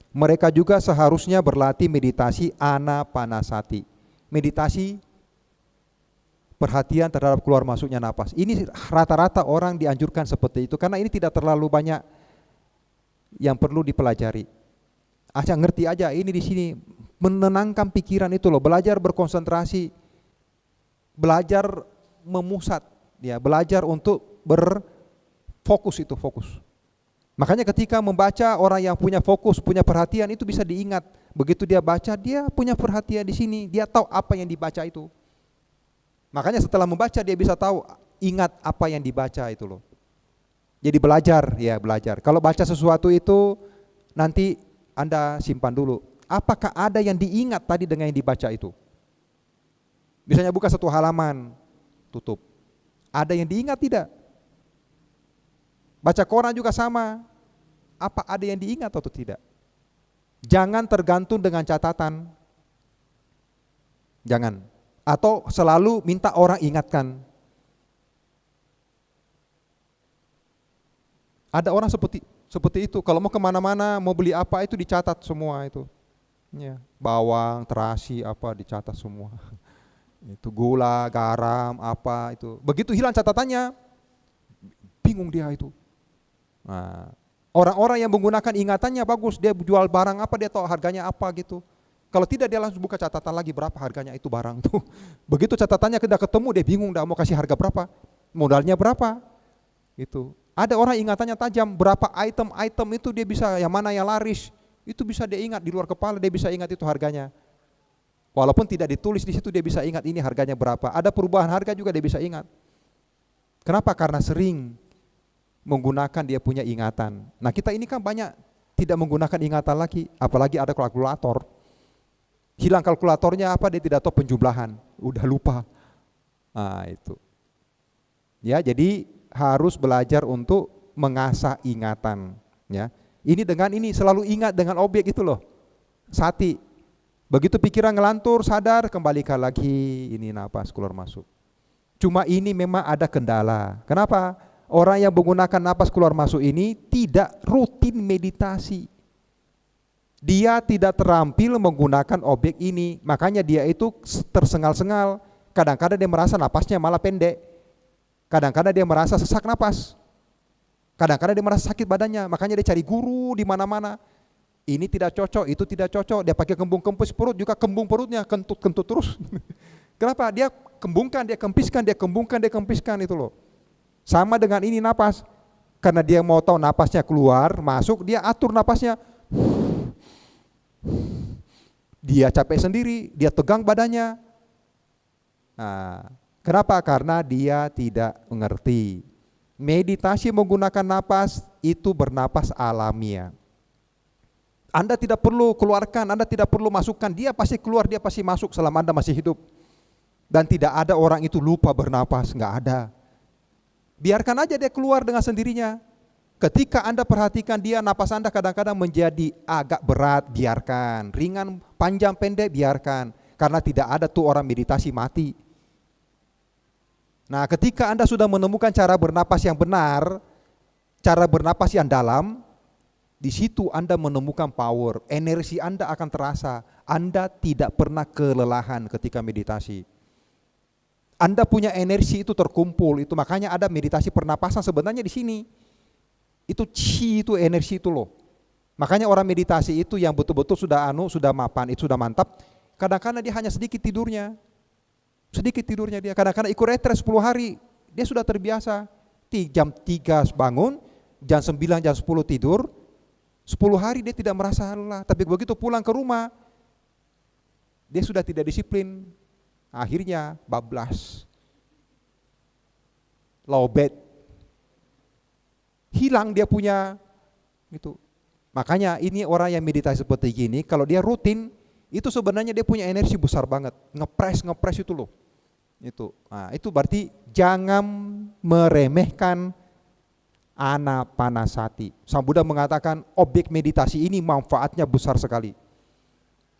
Mereka juga seharusnya berlatih meditasi anapanasati. Meditasi perhatian terhadap keluar masuknya napas. Ini rata-rata orang dianjurkan seperti itu karena ini tidak terlalu banyak yang perlu dipelajari. Asal ngerti aja ini di sini, menenangkan pikiran itu loh, belajar berkonsentrasi, belajar memusat, ya, belajar untuk berfokus itu fokus. Makanya ketika membaca, orang yang punya fokus, punya perhatian itu bisa diingat. Begitu dia baca, dia punya perhatian di sini, dia tahu apa yang dibaca itu. Makanya setelah membaca dia bisa tahu, ingat apa yang dibaca itu loh. Jadi belajar, ya belajar. Kalau baca sesuatu itu nanti Anda simpan dulu. Apakah ada yang diingat tadi dengan yang dibaca itu? Misalnya buka satu halaman, tutup. Ada yang diingat tidak? Baca koran juga sama. Apa ada yang diingat atau tidak? Jangan tergantung dengan catatan. Jangan. Atau selalu minta orang ingatkan. Ada orang seperti itu, kalau mau kemana-mana, mau beli apa itu dicatat semua itu. Ya, bawang, terasi, apa dicatat semua. Itu gula, garam, apa itu. Begitu hilang catatannya, bingung dia itu. Nah, orang-orang yang menggunakan ingatannya bagus, dia jual barang apa, dia tahu harganya apa gitu. Kalau tidak dia langsung buka catatan lagi berapa harganya itu barang tuh. Begitu catatannya sudah ketemu, dia bingung dah mau kasih harga berapa, modalnya berapa. Itu. Ada orang ingatannya tajam, berapa item itu dia bisa, yang mana yang laris, itu bisa dia ingat di luar kepala, dia bisa ingat itu harganya. Walaupun tidak ditulis di situ dia bisa ingat ini harganya berapa. Ada perubahan harga juga dia bisa ingat. Kenapa? Karena sering menggunakan dia punya ingatan. Nah kita ini kan banyak tidak menggunakan ingatan lagi, apalagi ada kalkulator. Hilang kalkulatornya apa, dia tidak tahu penjumlahan, udah lupa. Nah itu. Ya jadi harus belajar untuk mengasah ingatan. Ya, ini dengan ini selalu ingat dengan objek itu loh. Sati, Begitu pikiran ngelantur, sadar, kembalikan lagi, ini napas keluar masuk. Cuma ini memang ada kendala. Kenapa? Orang yang menggunakan napas keluar masuk ini tidak rutin meditasi. Dia tidak terampil menggunakan objek ini, makanya dia itu tersengal-sengal. Kadang-kadang dia merasa napasnya malah pendek. Kadang-kadang dia merasa sesak napas. Kadang-kadang dia merasa sakit badannya, makanya dia cari guru di mana-mana. Ini tidak cocok, itu tidak cocok. Dia pakai kembung kempis perut, juga kembung perutnya kentut-kentut terus. Kenapa? Dia kembungkan, dia kempiskan, dia kembungkan, dia kempiskan itu loh. Sama dengan ini napas. Karena dia mau tahu napasnya keluar, masuk, dia atur napasnya. Dia capek sendiri, dia tegang badannya. Nah, kenapa? Karena dia tidak mengerti. Meditasi menggunakan napas itu bernapas alamiah. Anda tidak perlu keluarkan, Anda tidak perlu masukkan, dia pasti keluar, dia pasti masuk selama Anda masih hidup. Dan tidak ada orang itu lupa bernapas, nggak ada. Biarkan aja dia keluar dengan sendirinya. Ketika Anda perhatikan dia, napas Anda kadang-kadang menjadi agak berat, biarkan. Ringan, panjang, pendek, biarkan. Karena tidak ada tuh orang meditasi mati. Nah, ketika Anda sudah menemukan cara bernapas yang benar, cara bernapas yang dalam, di situ Anda menemukan power, energi Anda akan terasa. Anda tidak pernah kelelahan ketika meditasi. Anda punya energi itu terkumpul, itu makanya ada meditasi pernapasan sebenarnya di sini. Itu chi, itu energi itu loh. Makanya orang meditasi itu yang betul-betul sudah sudah mapan, itu sudah mantap. Kadang-kadang dia hanya sedikit tidurnya. Sedikit tidurnya dia. Kadang-kadang ikut retret 10 hari, dia sudah terbiasa. Jam 3 bangun, jam 9, jam 10 tidur. 10 hari dia tidak merasa lelah. Tapi begitu pulang ke rumah, dia sudah tidak disiplin. Akhirnya bablas, lowbat, hilang dia punya itu. Makanya ini orang yang meditasi seperti gini, kalau dia rutin, itu sebenarnya dia punya energi besar banget, ngepres itu loh. Nah, itu berarti jangan meremehkan anapanasati. Sang Buddha mengatakan objek meditasi ini manfaatnya besar sekali.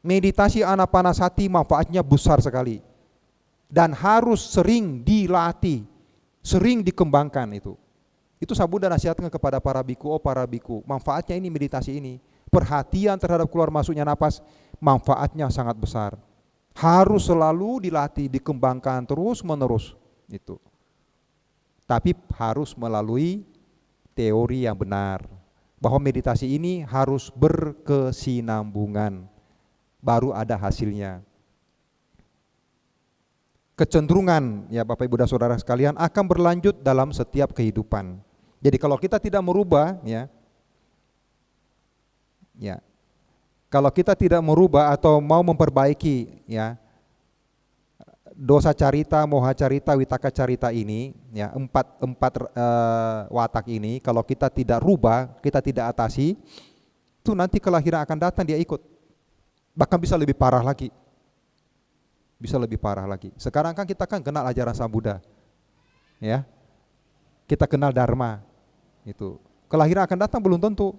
Meditasi anapanasati manfaatnya besar sekali. Dan harus sering dilatih, sering dikembangkan itu. Itu Sang Buddha nasihatkan kepada para biku, para biku, manfaatnya ini meditasi ini. Perhatian terhadap keluar masuknya napas, manfaatnya sangat besar. Harus selalu dilatih, dikembangkan terus menerus itu. Tapi harus melalui teori yang benar. Bahwa meditasi ini harus berkesinambungan. Baru ada hasilnya. Kecenderungan ya Bapak Ibu dan Saudara sekalian akan berlanjut dalam setiap kehidupan. Jadi kalau kita tidak merubah ya, kalau kita tidak merubah atau mau memperbaiki ya dosa carita, moha carita, witaka carita ini ya empat watak ini, kalau kita tidak rubah, kita tidak atasi, itu nanti kelahiran akan datang dia ikut, bahkan bisa lebih parah lagi. Bisa lebih parah lagi. Sekarang kan kita kan kenal ajaran Sang Buddha. Ya. Kita kenal Dharma. Itu. Kelahiran akan datang belum tentu.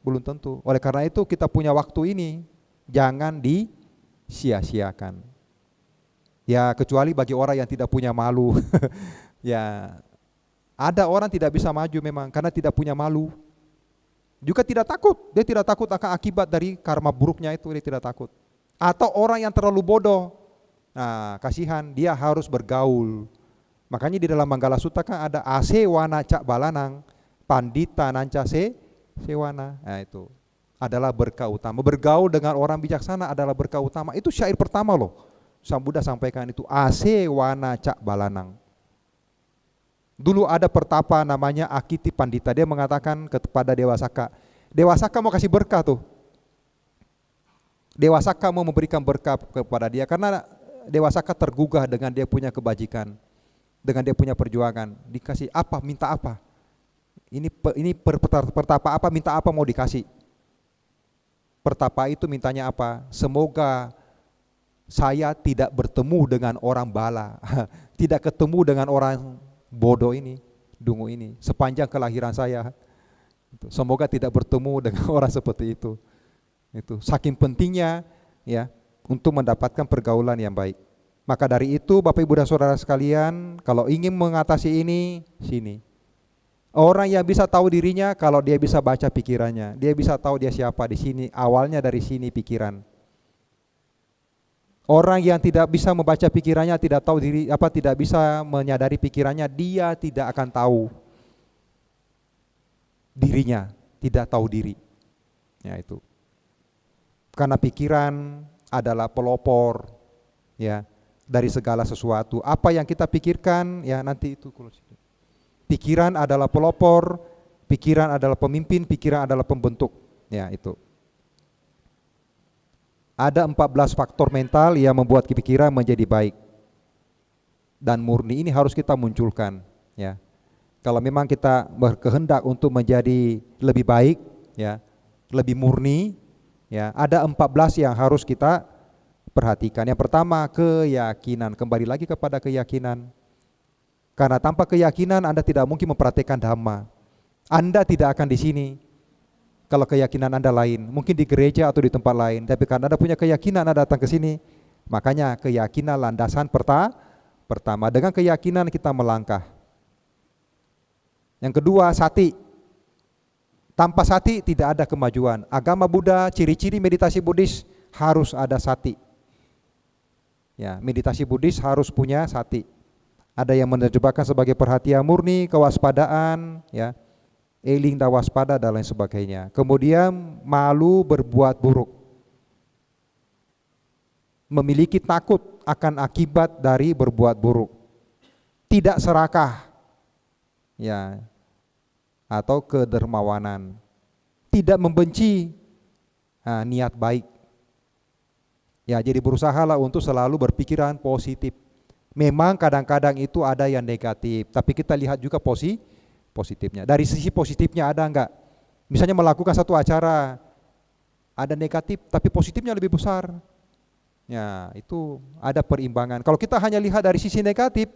Belum tentu. Oleh karena itu kita punya waktu ini jangan disia-siakan. Ya, kecuali bagi orang yang tidak punya malu. Ya. Ada orang tidak bisa maju memang karena tidak punya malu. Juga tidak takut. Dia tidak takut akan akibat dari karma buruknya itu, dia tidak takut. Atau orang yang terlalu bodoh. Nah, kasihan, dia harus bergaul. Makanya di dalam Manggala Sutta kan ada asewana cak balanang, pandita nanca sewana. Nah, itu adalah berkah utama. Bergaul dengan orang bijaksana adalah berkah utama. Itu syair pertama loh. Sang Buddha sampaikan itu asewana cak balanang. Dulu ada pertapa namanya Akiti Pandita. Dia mengatakan kepada Dewa Saka, Dewa Saka mau kasih berkah tuh. Dewa Saka mau memberikan berkah kepada dia karena Dewa Saka tergugah dengan dia punya kebajikan, dengan dia punya perjuangan. Dikasih apa, minta apa? Ini pertapa apa, minta apa mau dikasih. Pertapa itu mintanya apa? Semoga saya tidak bertemu dengan orang bala, tidak ketemu dengan orang bodoh ini, dungu ini, sepanjang kelahiran saya. Semoga tidak bertemu dengan orang seperti itu. Itu saking pentingnya ya untuk mendapatkan pergaulan yang baik. Maka dari itu Bapak Ibu dan Saudara sekalian, kalau ingin mengatasi ini, sini. Orang yang bisa tahu dirinya kalau dia bisa baca pikirannya, dia bisa tahu dia siapa di sini, awalnya dari sini pikiran. Orang yang tidak bisa membaca pikirannya, tidak tahu diri, tidak bisa menyadari pikirannya, dia tidak akan tahu dirinya, tidak tahu diri. Ya itu. Karena pikiran adalah pelopor ya dari segala sesuatu. Apa yang kita pikirkan ya nanti itu. Pikiran adalah pelopor, pikiran adalah pemimpin, pikiran adalah pembentuk. Ya itu. Ada 14 faktor mental yang membuat pikiran menjadi baik dan murni. Ini harus kita munculkan ya. Kalau memang kita berkehendak untuk menjadi lebih baik ya, lebih murni ya, ada 14 yang harus kita perhatikan. Yang pertama keyakinan, kembali lagi kepada keyakinan. Karena tanpa keyakinan Anda tidak mungkin mempraktikkan dhamma. Anda tidak akan di sini kalau keyakinan Anda lain, mungkin di gereja atau di tempat lain. Tapi karena Anda punya keyakinan Anda datang ke sini, makanya keyakinan landasan pertama. Dengan keyakinan kita melangkah. Yang kedua sati. Tanpa sati tidak ada kemajuan. Agama Buddha, ciri-ciri meditasi Buddhis harus ada sati. Ya, meditasi Buddhis harus punya sati. Ada yang menerjemahkan sebagai perhatian murni, kewaspadaan, ya, eling dan waspada dan lain sebagainya. Kemudian malu berbuat buruk, memiliki takut akan akibat dari berbuat buruk, tidak serakah, ya, atau kedermawanan, tidak membenci, niat baik. Ya, jadi berusahalah untuk selalu berpikiran positif. Memang kadang-kadang itu ada yang negatif, tapi kita lihat juga positifnya. Dari sisi positifnya ada enggak? Misalnya melakukan satu acara, ada negatif, tapi positifnya lebih besar. Ya, itu ada perimbangan. Kalau kita hanya lihat dari sisi negatif,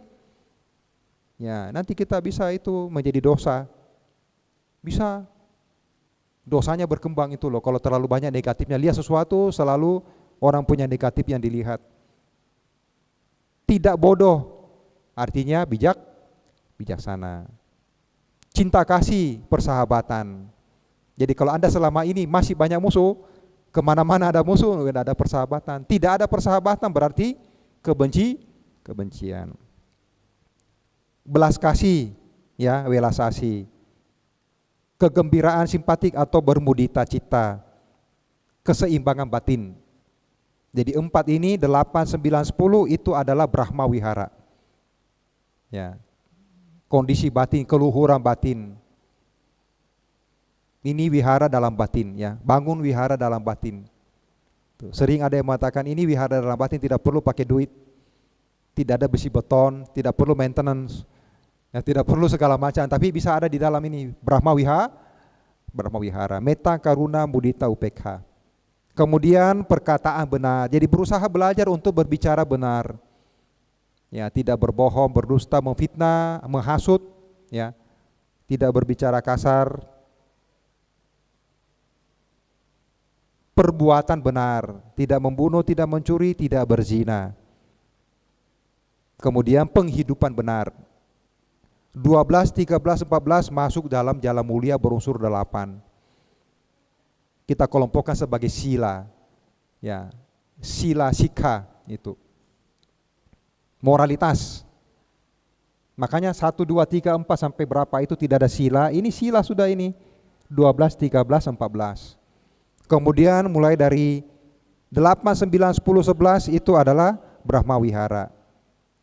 ya nanti kita bisa itu menjadi dosa. Bisa dosanya berkembang itu loh. Kalau terlalu banyak negatifnya, lihat sesuatu selalu orang punya negatif yang dilihat. Tidak bodoh, artinya bijaksana. Cinta kasih, persahabatan. Jadi kalau Anda selama ini masih banyak musuh, kemana-mana ada musuh, tidak ada persahabatan. Tidak ada persahabatan berarti kebencian. Belas kasih, ya, welasasi. Kegembiraan simpatik atau bermudita cita. Keseimbangan batin. Jadi 4 ini, 8, 9, 10 itu adalah Brahma Wihara. Ya. Kondisi batin, keluhuran batin. Ini wihara dalam batin, ya. Bangun wihara dalam batin. Tuh, sering ada yang mengatakan ini wihara dalam batin tidak perlu pakai duit. Tidak ada besi beton, tidak perlu maintenance. Ya, tidak perlu segala macam, tapi bisa ada di dalam ini Brahma Wihara, metta, karuna, mudita, upekha. Kemudian perkataan benar. Jadi berusaha belajar untuk berbicara benar. Ya, tidak berbohong, berdusta, memfitnah, menghasut, ya. Tidak berbicara kasar. Perbuatan benar, tidak membunuh, tidak mencuri, tidak berzina. Kemudian penghidupan benar. 12, 13, 14 masuk dalam jalan mulia berunsur 8. Kita kelompokkan sebagai sila, ya, sila sikha itu, moralitas. Makanya 1, 2, 3, 4 sampai berapa itu tidak ada sila. Ini sila sudah ini 12, 13, 14. Kemudian mulai dari 8, 9, 10, 11 itu adalah Brahma Wihara.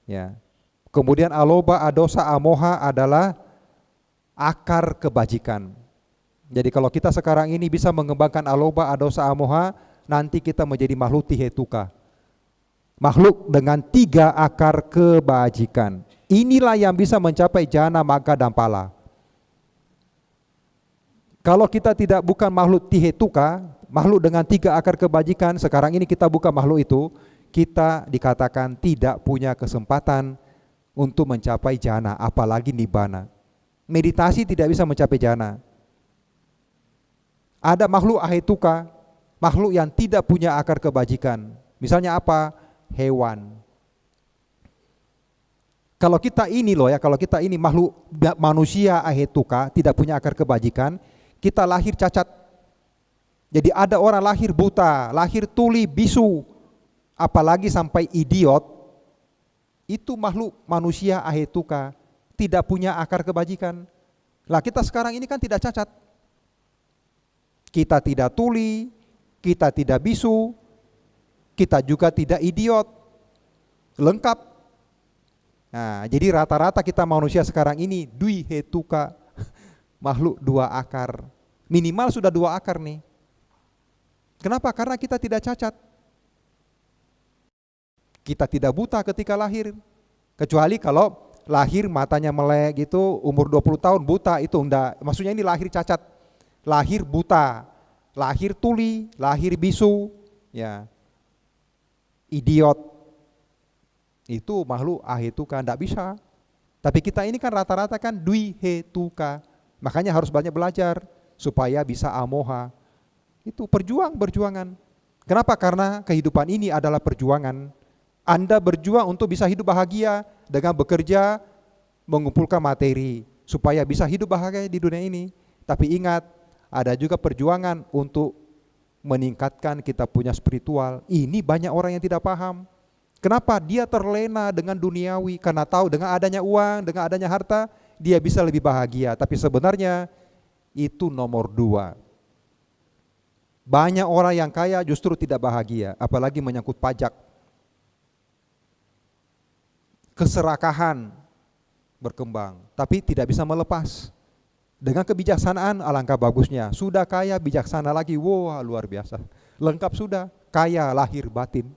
Ya. Kemudian aloba, adosa, amoha adalah akar kebajikan. Jadi kalau kita sekarang ini bisa mengembangkan aloba, adosa, amoha, nanti kita menjadi makhluk tihetuka. Makhluk dengan 3 akar kebajikan. Inilah yang bisa mencapai jana, magga, dan pala. Kalau kita tidak bukan makhluk tihetuka, makhluk dengan 3 akar kebajikan, sekarang ini kita bukan makhluk itu, kita dikatakan tidak punya kesempatan untuk mencapai jana, apalagi nibbana. Meditasi tidak bisa mencapai jana. Ada makhluk ahetuka, makhluk yang tidak punya akar kebajikan. Misalnya apa? Hewan. Kalau kita ini loh ya, kalau kita ini makhluk manusia ahetuka, tidak punya akar kebajikan, kita lahir cacat. Jadi ada orang lahir buta, lahir tuli, bisu, apalagi sampai idiot, itu makhluk manusia ahetuka, tidak punya akar kebajikan. Lah kita sekarang ini kan tidak cacat. Kita tidak tuli, kita tidak bisu, kita juga tidak idiot. Lengkap. Nah, jadi rata-rata kita manusia sekarang ini dwi hetuka, makhluk dua akar. Minimal sudah dua akar nih. Kenapa? Karena kita tidak cacat. Kita tidak buta ketika lahir. Kecuali kalau lahir matanya melek gitu, umur 20 tahun buta, itu enggak. Maksudnya ini lahir cacat. Lahir buta, lahir tuli, lahir bisu, ya. Idiot. Itu makhluk ahetuka, enggak bisa. Tapi kita ini kan rata-rata kan dwi hetuka. Makanya harus banyak belajar supaya bisa amoha. Itu perjuangan. Kenapa? Karena kehidupan ini adalah perjuangan. Anda berjuang untuk bisa hidup bahagia dengan bekerja, mengumpulkan materi supaya bisa hidup bahagia di dunia ini. Tapi ingat, ada juga perjuangan untuk meningkatkan kita punya spiritual. Ini banyak orang yang tidak paham. Kenapa? Dia terlena dengan duniawi karena tahu dengan adanya uang, dengan adanya harta, dia bisa lebih bahagia. Tapi sebenarnya itu nomor 2. Banyak orang yang kaya justru tidak bahagia, apalagi menyangkut pajak. Keserakahan berkembang, tapi tidak bisa melepas. Dengan kebijaksanaan alangkah bagusnya. Sudah kaya, bijaksana lagi, wah luar biasa. Lengkap sudah, kaya lahir batin.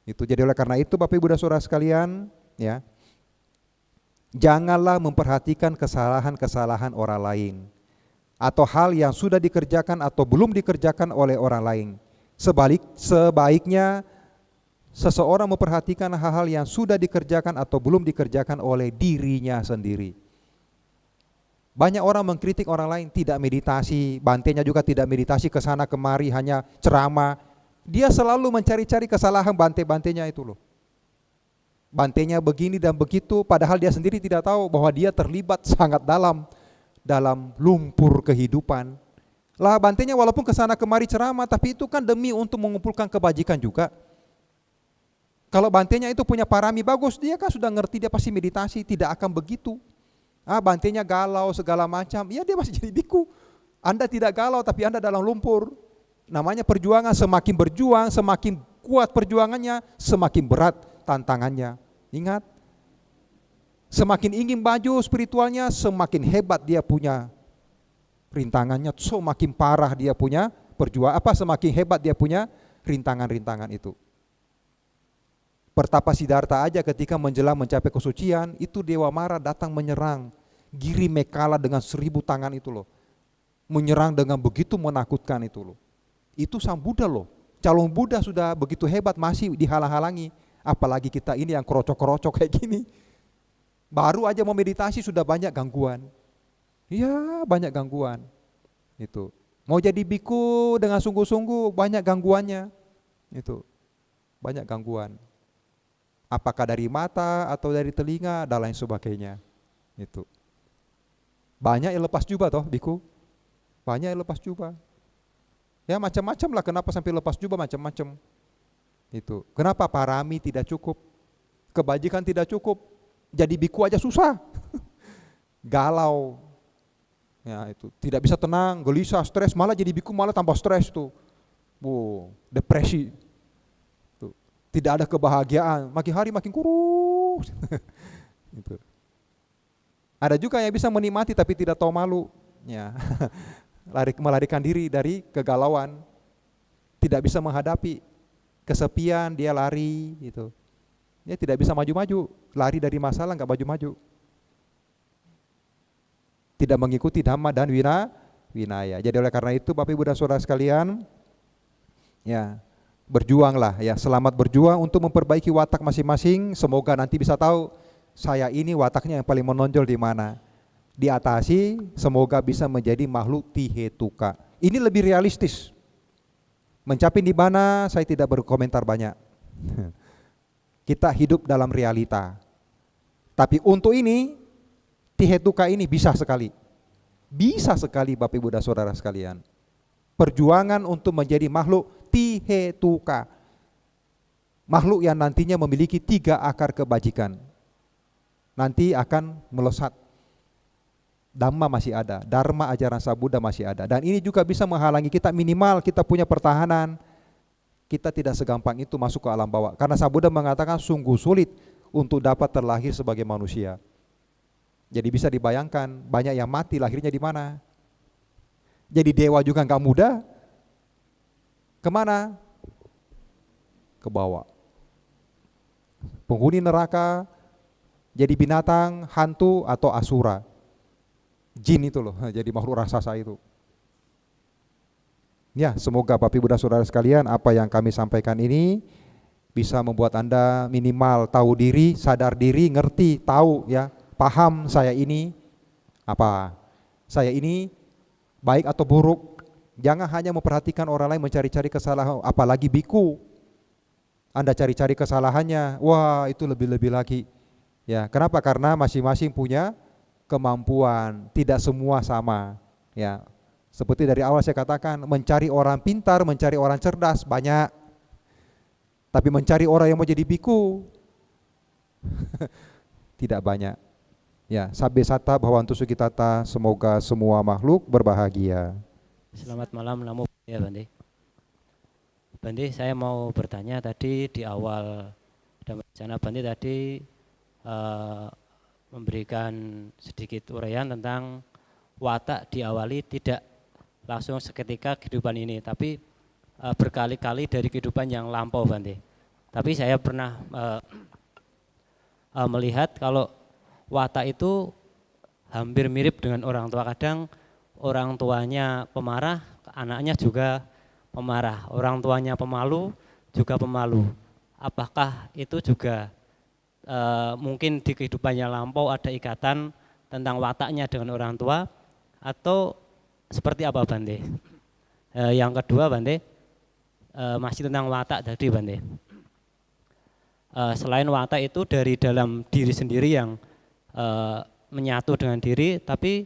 Itu jadi oleh karena itu Bapak Ibu dan Saudara sekalian, ya. Janganlah memperhatikan kesalahan-kesalahan orang lain atau hal yang sudah dikerjakan atau belum dikerjakan oleh orang lain. Sebaiknya seseorang memperhatikan hal-hal yang sudah dikerjakan atau belum dikerjakan oleh dirinya sendiri. Banyak orang mengkritik orang lain, tidak meditasi, bantenya juga tidak meditasi, ke sana kemari hanya ceramah. Dia selalu mencari-cari kesalahan bante-bantenya itu loh. Bantenya begini dan begitu, padahal dia sendiri tidak tahu bahwa dia terlibat sangat dalam lumpur kehidupan. Lah bantenya walaupun ke sana kemari ceramah, tapi itu kan demi untuk mengumpulkan kebajikan juga. Kalau bantenya itu punya parami bagus, dia kan sudah ngerti, dia pasti meditasi, tidak akan begitu. Bantenya galau segala macam, ya dia masih jadi biku. Anda tidak galau tapi Anda dalam lumpur. Namanya perjuangan, semakin berjuang, semakin kuat perjuangannya, semakin berat tantangannya. Ingat, semakin ingin maju spiritualnya, semakin hebat dia punya rintangannya, semakin parah dia punya semakin hebat dia punya rintangan-rintangan itu. Pertapa Siddhartha aja ketika menjelang mencapai kesucian, itu Dewa Mara datang menyerang. Giri Mekala dengan 1000 tangan itu loh. Menyerang dengan begitu menakutkan itu loh. Itu sang Buddha loh. Calon Buddha sudah begitu hebat masih dihalang-halangi. Apalagi kita ini yang kerocok-kerocok kayak gini. Baru aja mau meditasi sudah banyak gangguan. Iya, banyak gangguan. Itu. Mau jadi biku dengan sungguh-sungguh banyak gangguannya. Itu. Banyak gangguan. Apakah dari mata atau dari telinga dan lain sebagainya. Itu. Banyak yang lepas jubah toh biku. Banyak yang lepas jubah. Ya macam-macam lah, kenapa sampai lepas jubah macam-macam. Itu. Kenapa? Parami tidak cukup. Kebajikan tidak cukup. Jadi biku aja susah. Galau. Ya itu, tidak bisa tenang, gelisah, stres, malah jadi biku malah tambah stres tuh. Depresi. Tuh. Tidak ada kebahagiaan, makin hari makin kurus. Gitu. Ada juga yang bisa menikmati tapi tidak tahu malu. Ya. Melarikan diri dari kegalauan, tidak bisa menghadapi kesepian, dia lari gitu. Dia tidak bisa maju-maju, lari dari masalah, nggak maju-maju. Tidak mengikuti dhamma dan winaya. Jadi oleh karena itu Bapak Ibu dan Saudara sekalian, ya berjuanglah ya, selamat berjuang untuk memperbaiki watak masing-masing. Semoga nanti bisa tahu saya ini wataknya yang paling menonjol di mana. Diatasi, semoga bisa menjadi makhluk tihetuka. Ini lebih realistis. Mencapai di mana saya tidak berkomentar banyak. Kita hidup dalam realita. Tapi untuk ini, tihetuka ini bisa sekali. Bisa sekali Bapak Ibu dan Saudara sekalian. Perjuangan untuk menjadi makhluk tihetuka. Makhluk yang nantinya memiliki 3 akar kebajikan. Nanti akan melesat. Dhamma masih ada, Dharma ajaran Sang Buddha masih ada. Dan ini juga bisa menghalangi kita, minimal kita punya pertahanan. Kita tidak segampang itu masuk ke alam bawah. Karena Sang Buddha mengatakan sungguh sulit untuk dapat terlahir sebagai manusia. Jadi bisa dibayangkan banyak yang mati lahirnya di mana. Jadi dewa juga nggak mudah. Kemana? Ke bawah. Penghuni neraka, jadi binatang, hantu atau asura. Jin itu loh, jadi makhluk raksasa itu. Ya, semoga Bapak Ibu dan Saudara sekalian, apa yang kami sampaikan ini bisa membuat Anda minimal tahu diri, sadar diri, ngerti, tahu ya, paham saya ini apa. Saya ini baik atau buruk. Jangan hanya memperhatikan orang lain mencari-cari kesalahan, apalagi biku. Anda cari-cari kesalahannya, wah itu lebih-lebih lagi. Ya, kenapa? Karena masing-masing punya kemampuan, tidak semua sama. Ya, seperti dari awal saya katakan, mencari orang pintar, mencari orang cerdas banyak, tapi mencari orang yang mau jadi biku tidak banyak. Ya, sabbe sata bhavantu sukhitata, semoga semua makhluk berbahagia. Selamat malam, namo ya Bante. Bante, saya mau bertanya tadi di awal Dhammacakka Bante tadi memberikan sedikit uraian tentang watak diawali tidak langsung seketika kehidupan ini, tapi berkali-kali dari kehidupan yang lampau Bante. Tapi saya pernah melihat kalau watak itu hampir mirip dengan orang tua. Kadang orang tuanya pemarah, anaknya juga pemarah. Orang tuanya pemalu, juga pemalu. Apakah itu juga mungkin di kehidupannya lampau ada ikatan tentang wataknya dengan orang tua, atau seperti apa Bante? Yang kedua Bante, masih tentang watak tadi Bante. Selain watak itu dari dalam diri sendiri yang menyatu dengan diri, tapi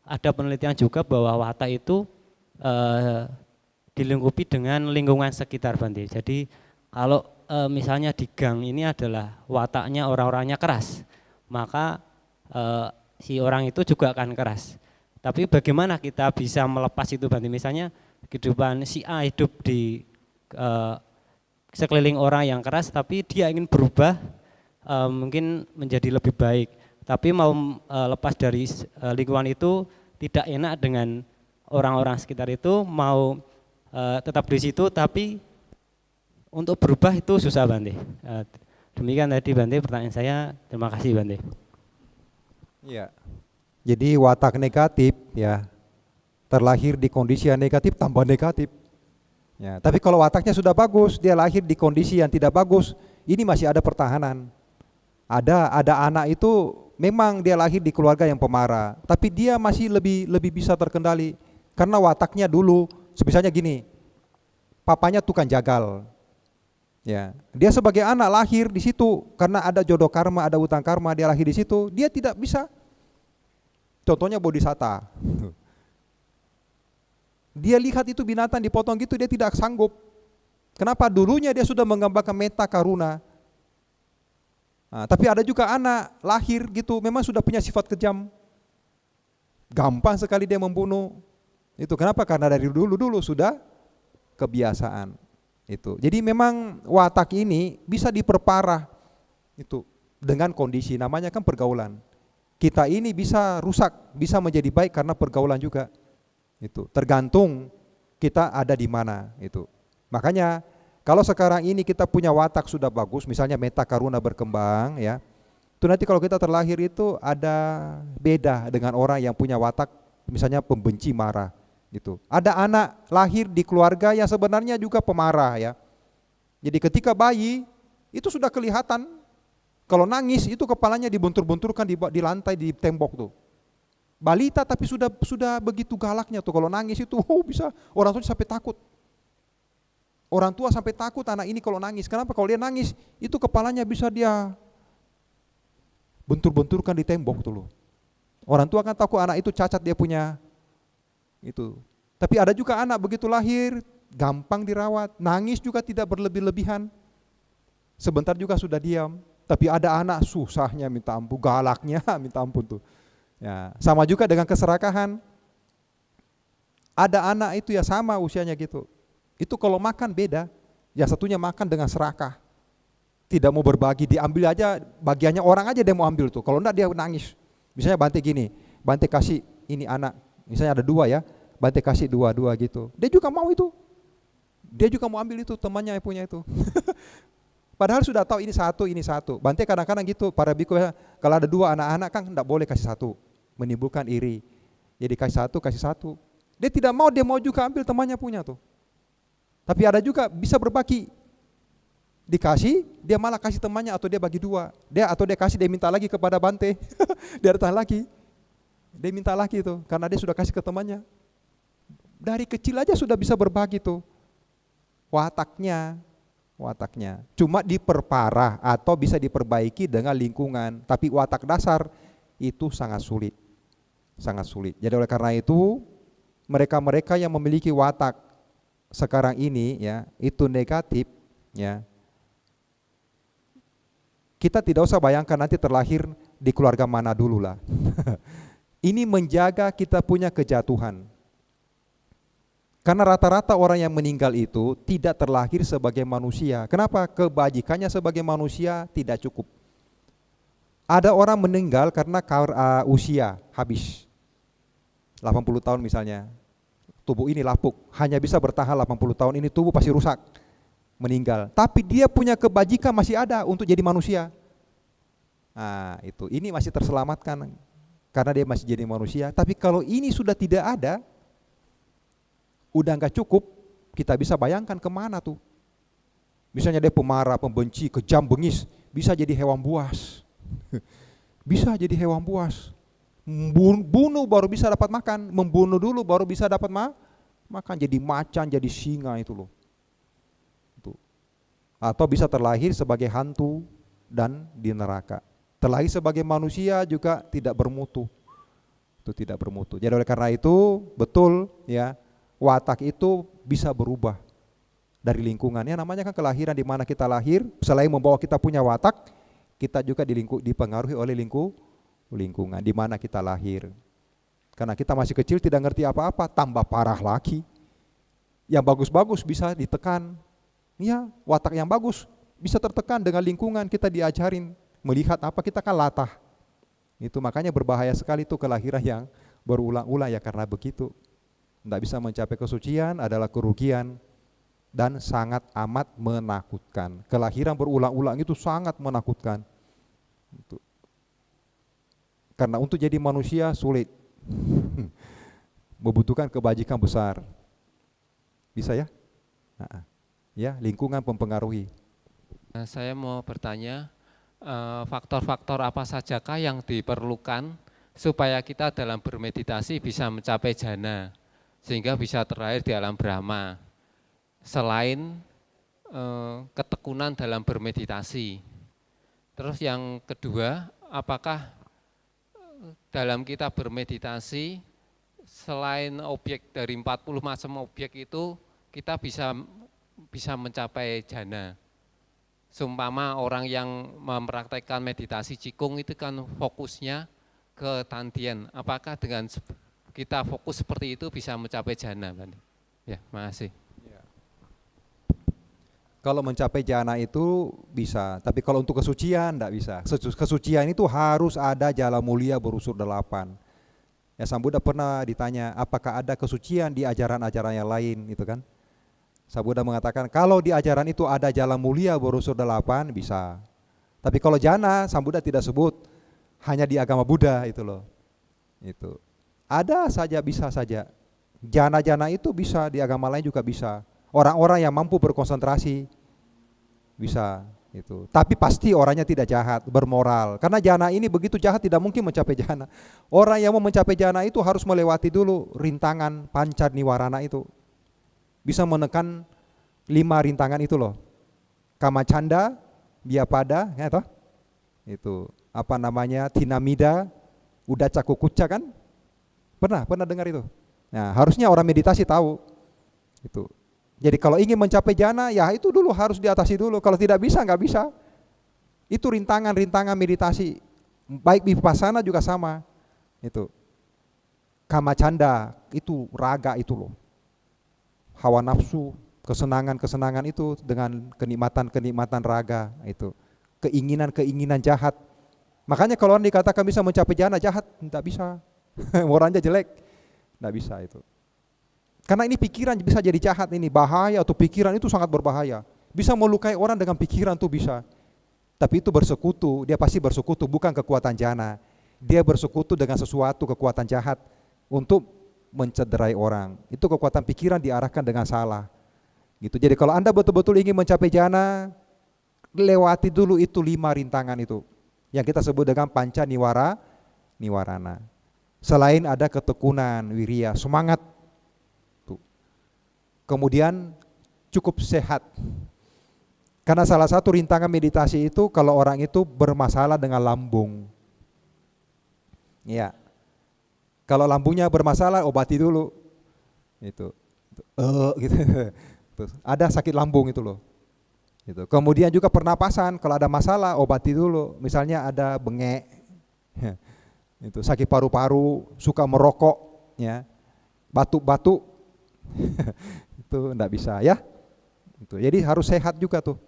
ada penelitian juga bahwa watak itu dilingkupi dengan lingkungan sekitar Bante. Jadi kalau misalnya di gang ini adalah wataknya orang-orangnya keras, maka si orang itu juga akan keras. Tapi bagaimana kita bisa melepas itu Bante? Misalnya kehidupan si A hidup di sekeliling orang yang keras, tapi dia ingin berubah mungkin menjadi lebih baik. Tapi mau lepas dari lingkungan itu tidak enak dengan orang-orang sekitar itu, mau tetap di situ tapi untuk berubah itu susah Bante. Demikian tadi Bante pertanyaan saya. Terima kasih Bante. Ya. Jadi watak negatif ya, terlahir di kondisi yang negatif tambah negatif. Ya, tapi kalau wataknya sudah bagus, dia lahir di kondisi yang tidak bagus, ini masih ada pertahanan. Ada anak itu memang dia lahir di keluarga yang pemarah, tapi dia masih lebih bisa terkendali karena wataknya dulu, misalnya gini, papanya tukang jagal. Ya, dia sebagai anak lahir di situ karena ada jodoh karma, ada utang karma, dia lahir di situ, dia tidak bisa. Contohnya bodhisatta. Dia lihat itu binatang dipotong gitu, dia tidak sanggup. Kenapa? Dulunya dia sudah mengembangkan metta karuna. Nah, tapi ada juga anak lahir gitu, memang sudah punya sifat kejam. Gampang sekali dia membunuh. Itu kenapa? Karena dari dulu sudah kebiasaan. Itu. Jadi memang watak ini bisa diperparah itu dengan kondisi, namanya kan pergaulan. Kita ini bisa rusak, bisa menjadi baik karena pergaulan juga. Itu tergantung kita ada di mana itu. Makanya kalau sekarang ini kita punya watak sudah bagus, misalnya metta karuna berkembang ya. Itu nanti kalau kita terlahir itu ada beda dengan orang yang punya watak misalnya pembenci, marah. Gitu. Ada anak lahir di keluarga yang sebenarnya juga pemarah ya. Jadi ketika bayi itu sudah kelihatan, kalau nangis itu kepalanya dibuntur-bunturkan di lantai, di tembok tuh. Balita tapi sudah begitu galaknya tuh, kalau nangis itu bisa orang tua sampai takut. Orang tua sampai takut anak ini kalau nangis. Kenapa? Kalau dia nangis, itu kepalanya bisa dia bentur-benturkan di tembok tuh loh. Orang tua kan takut anak itu cacat dia punya itu. Tapi ada juga anak begitu lahir, gampang dirawat, nangis juga tidak berlebih-lebihan. Sebentar juga sudah diam. Tapi ada anak susahnya minta ampun, galaknya minta ampun tuh. Ya, sama juga dengan keserakahan. Ada anak itu ya sama usianya gitu. Itu kalau makan beda, yang satunya makan dengan serakah. Tidak mau berbagi, diambil aja bagiannya orang aja dia mau ambil tuh. Kalau enggak dia nangis. Misalnya Bante gini, Bante kasih ini anak, misalnya ada 2 ya, Bante kasih 2 gitu. Dia juga mau itu. Dia juga mau ambil itu, temannya yang punya itu. Padahal sudah tahu ini satu. Bante kadang-kadang gitu, para biku ya, kalau ada 2 anak-anak kan enggak boleh kasih 1, menimbulkan iri. Jadi kasih satu. Dia tidak mau, dia mau juga ambil temannya punya tuh. Tapi ada juga bisa berbagi. Dikasih, dia malah kasih temannya atau dia bagi 2. Dia kasih, dia minta lagi kepada Bante. Dia datang lagi. Dia minta lagi tuh karena dia sudah kasih ke temannya. Dari kecil aja sudah bisa berbagi tuh. Wataknya. Cuma diperparah atau bisa diperbaiki dengan lingkungan. Tapi watak dasar itu sangat sulit. Jadi oleh karena itu mereka-mereka yang memiliki watak sekarang ini ya itu negatif ya, kita tidak usah bayangkan nanti terlahir di keluarga mana dulu lah. Ini menjaga kita punya kejatuhan, karena rata-rata orang yang meninggal itu tidak terlahir sebagai manusia. Kenapa? Kebajikannya sebagai manusia tidak cukup. Ada orang meninggal karena usia habis 80 tahun misalnya, tubuh ini lapuk, hanya bisa bertahan 80 tahun, ini tubuh pasti rusak, meninggal. Tapi dia punya kebajikan masih ada untuk jadi manusia. Nah itu, ini masih terselamatkan karena dia masih jadi manusia. Tapi kalau ini sudah tidak ada, udah nggak cukup, kita bisa bayangkan kemana tuh. Misalnya dia pemarah, pembenci, kejam, bengis, bisa jadi hewan buas. Bisa jadi hewan buas. Bunuh baru bisa dapat makan, membunuh dulu baru bisa dapat makan, jadi macan, jadi singa itu loh. Atau bisa terlahir sebagai hantu dan di neraka. Terlahir sebagai manusia juga tidak bermutu. Itu tidak bermutu. Jadi oleh karena itu betul ya, watak itu bisa berubah dari lingkungannya. Namanya kan kelahiran, di mana kita lahir, selain membawa kita punya watak, kita juga dipengaruhi oleh lingkungan di mana kita lahir. Karena kita masih kecil tidak ngerti apa-apa, tambah parah lagi. Yang bagus-bagus bisa ditekan. Ya, watak yang bagus bisa tertekan dengan lingkungan, kita diajarin melihat apa, kita kan latah. Itu makanya berbahaya sekali itu kelahiran yang berulang-ulang ya, karena begitu. Tidak bisa mencapai kesucian adalah kerugian dan sangat amat menakutkan. Kelahiran berulang-ulang itu sangat menakutkan. Itu. Karena untuk jadi manusia sulit, membutuhkan kebajikan besar. Bisa ya? Ya, lingkungan mempengaruhi. Saya mau bertanya, faktor-faktor apa sajakah yang diperlukan supaya kita dalam bermeditasi bisa mencapai jana, sehingga bisa terlahir di alam Brahma, selain ketekunan dalam bermeditasi. Terus yang kedua, apakah dalam kita bermeditasi, selain objek dari 40 macam objek itu, kita bisa mencapai jana. Seumpama orang yang mempraktekkan meditasi Qigong itu kan fokusnya ke Tantien. Apakah dengan kita fokus seperti itu bisa mencapai jana? Ya, makasih. Kalau mencapai jana itu bisa, tapi kalau untuk kesucian enggak bisa. Kesucian itu harus ada jala mulia berusur 8. Ya, Sang Buddha pernah ditanya, apakah ada kesucian di ajaran-ajaran yang lain, itu kan? Sang Buddha mengatakan, kalau di ajaran itu ada jala mulia berusur 8, bisa. Tapi kalau jana, Sang Buddha tidak sebut, hanya di agama Buddha itu loh. Itu. Ada saja, bisa saja. Jana-jana itu bisa, di agama lain juga bisa. Orang-orang yang mampu berkonsentrasi bisa itu. Tapi pasti orangnya tidak jahat, bermoral. Karena jana ini begitu jahat tidak mungkin mencapai jana. Orang yang mau mencapai jana itu harus melewati dulu rintangan panca niwarana itu. Bisa menekan 5 rintangan itu loh. Kamacanda, Biapada, ya toh? Itu apa namanya? Tinamida, Udaca Kukuca kan? Pernah dengar itu? Nah, harusnya orang meditasi tahu. Itu. Jadi kalau ingin mencapai jana, ya itu dulu harus diatasi dulu. Kalau tidak bisa, nggak bisa. Itu rintangan-rintangan meditasi. Baik vipassana juga sama. Itu. Kamacanda, itu raga itu loh. Hawa nafsu, kesenangan-kesenangan itu dengan kenikmatan-kenikmatan raga itu. Keinginan-keinginan jahat. Makanya kalau orang dikatakan bisa mencapai jana, jahat, tidak bisa. Orangnya jelek, tidak bisa itu. Karena ini pikiran bisa jadi jahat, ini bahaya, atau pikiran itu sangat berbahaya. Bisa melukai orang dengan pikiran tuh bisa. Tapi itu bersekutu, dia pasti bersekutu, bukan kekuatan jana. Dia bersekutu dengan sesuatu kekuatan jahat untuk mencederai orang. Itu kekuatan pikiran diarahkan dengan salah. Gitu. Jadi kalau Anda betul-betul ingin mencapai jana, lewati dulu itu 5 rintangan itu. Yang kita sebut dengan panca niwarana. Selain ada ketekunan, wirya, semangat. Tuh. Kemudian cukup sehat. Karena salah satu rintangan meditasi itu kalau orang itu bermasalah dengan lambung. Ya. Kalau lambungnya bermasalah, obati dulu. Itu. Gitu. Terus ada sakit lambung itu loh. Gitu. Kemudian juga pernapasan, kalau ada masalah obati dulu. Misalnya ada bengek. Itu sakit paru-paru, suka merokok, ya. Batuk-batuk. Itu enggak bisa ya. Itu. Jadi harus sehat juga tuh.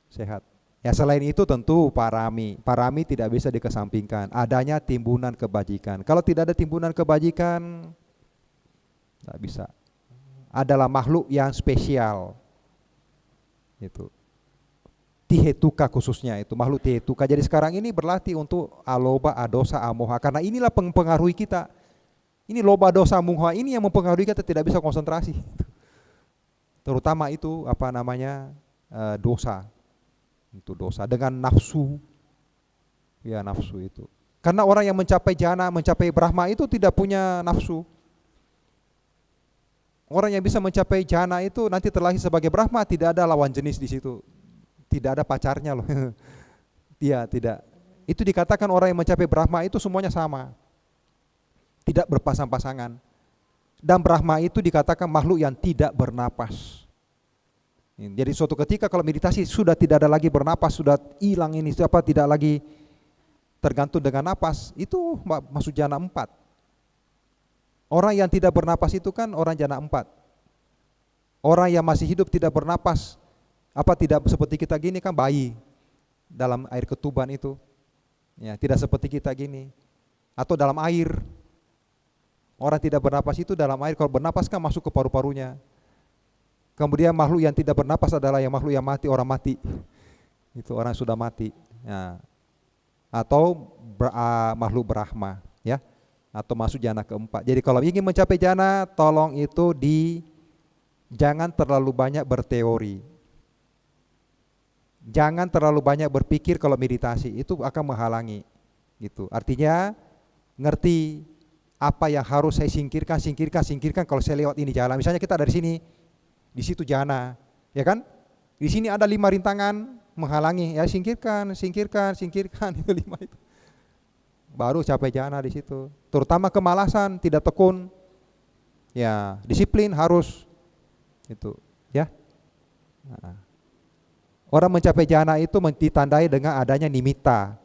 Sehat. Ya selain itu tentu parami. Parami tidak bisa dikesampingkan. Adanya timbunan kebajikan. Kalau tidak ada timbunan kebajikan, tidak bisa. Adalah makhluk yang spesial. Itu. Tihetuka khususnya itu, makhluk tihetuka. Jadi sekarang ini berlatih untuk aloba, adosa, amoha. Karena inilah mempengaruhi kita. Ini loba, dosa, moha ini yang mempengaruhi kita tidak bisa konsentrasi. Terutama itu apa namanya dosa. Itu dosa dengan nafsu. Ya nafsu itu. Karena orang yang mencapai jana, mencapai Brahma itu tidak punya nafsu. Orang yang bisa mencapai jana itu nanti terlahir sebagai Brahma, tidak ada lawan jenis di situ. Tidak ada pacarnya loh. Iya, tidak. Itu dikatakan orang yang mencapai Brahma itu semuanya sama. Tidak berpasang-pasangan. Dan Brahma itu dikatakan makhluk yang tidak bernapas. Jadi suatu ketika kalau meditasi sudah tidak ada lagi bernapas, sudah hilang ini, siapa tidak lagi tergantung dengan napas, itu masuk jana 4. Orang yang tidak bernapas itu kan orang jana 4. Orang yang masih hidup tidak bernapas, apa tidak seperti kita gini kan bayi dalam air ketuban itu. Ya, tidak seperti kita gini. Atau dalam air. Orang tidak bernapas itu dalam air, kalau bernapas kan masuk ke paru-parunya. Kemudian makhluk yang tidak bernapas adalah yang makhluk yang mati, orang mati. Itu orang sudah mati. Ya. Atau makhluk Brahma, ya. Atau masuk jana keempat. Jadi kalau ingin mencapai jana, tolong itu jangan terlalu banyak berteori. Jangan terlalu banyak berpikir kalau meditasi, itu akan menghalangi. Gitu. Artinya ngerti apa yang harus saya singkirkan kalau saya lewat ini jalan. Misalnya kita dari sini, di situ jana, ya kan? Di sini ada 5 rintangan menghalangi, ya singkirkan itu 5 itu. Baru capai jana di situ. Terutama kemalasan, tidak tekun. Ya, disiplin harus itu, ya. Nah. Orang mencapai jana itu ditandai dengan adanya nimitta.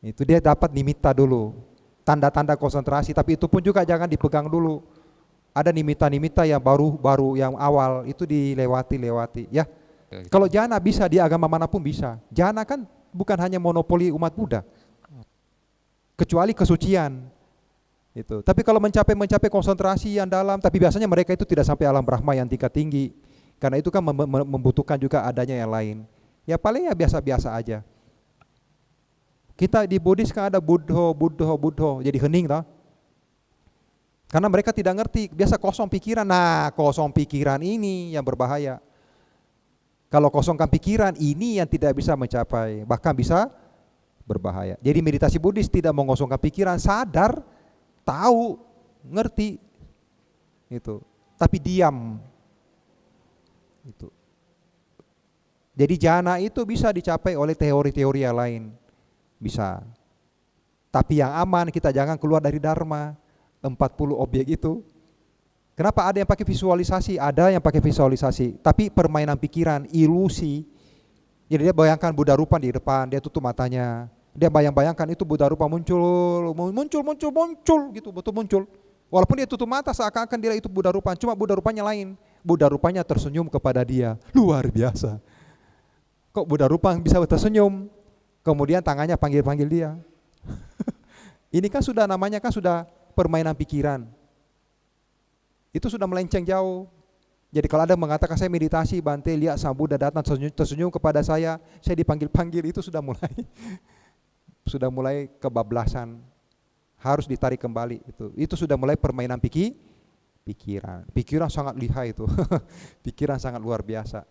Itu dia dapat nimitta dulu. Tanda-tanda konsentrasi, tapi itu pun juga jangan dipegang dulu. Ada nimitta-nimitta yang baru yang awal itu dilewati, ya. Kalau jana bisa di agama manapun bisa. Jana kan bukan hanya monopoli umat Buddha. Kecuali kesucian. Itu. Tapi kalau mencapai konsentrasi yang dalam, tapi biasanya mereka itu tidak sampai alam Brahma yang tingkat tinggi. Karena itu kan membutuhkan juga adanya yang lain. Ya paling ya biasa-biasa aja. Kita di Buddhis kan ada Buddho, jadi hening toh. Karena mereka tidak ngerti, biasa kosong pikiran. Nah, kosong pikiran ini yang berbahaya. Kalau kosongkan pikiran, ini yang tidak bisa mencapai, bahkan bisa berbahaya. Jadi meditasi Buddhis tidak mengosongkan pikiran, sadar, tahu, ngerti, itu. Tapi diam. Itu. Jadi jana itu bisa dicapai oleh teori-teori yang lain. Bisa. Tapi yang aman kita jangan keluar dari dharma. 40 objek itu. Kenapa ada yang pakai visualisasi? Ada yang pakai visualisasi. Tapi permainan pikiran, ilusi. Jadi dia bayangkan Buddha rupa di depan, dia tutup matanya. Dia bayang-bayangkan itu Buddha rupa muncul gitu, betul muncul. Walaupun dia tutup mata seakan-akan dia itu Buddha rupa, cuma Buddha rupanya lain. Buddha rupanya tersenyum kepada dia. Luar biasa. Kok Buddha rupa bisa tersenyum? Kemudian tangannya panggil-panggil dia. Ini kan sudah namanya kan sudah permainan pikiran. Itu sudah melenceng jauh. Jadi kalau ada mengatakan saya meditasi, Bante lihat Sang Buddha datang tersenyum kepada saya dipanggil-panggil, itu sudah mulai kebablasan. Harus ditarik kembali itu. Itu sudah mulai permainan pikiran. Pikiran sangat lihai itu. Pikiran sangat luar biasa.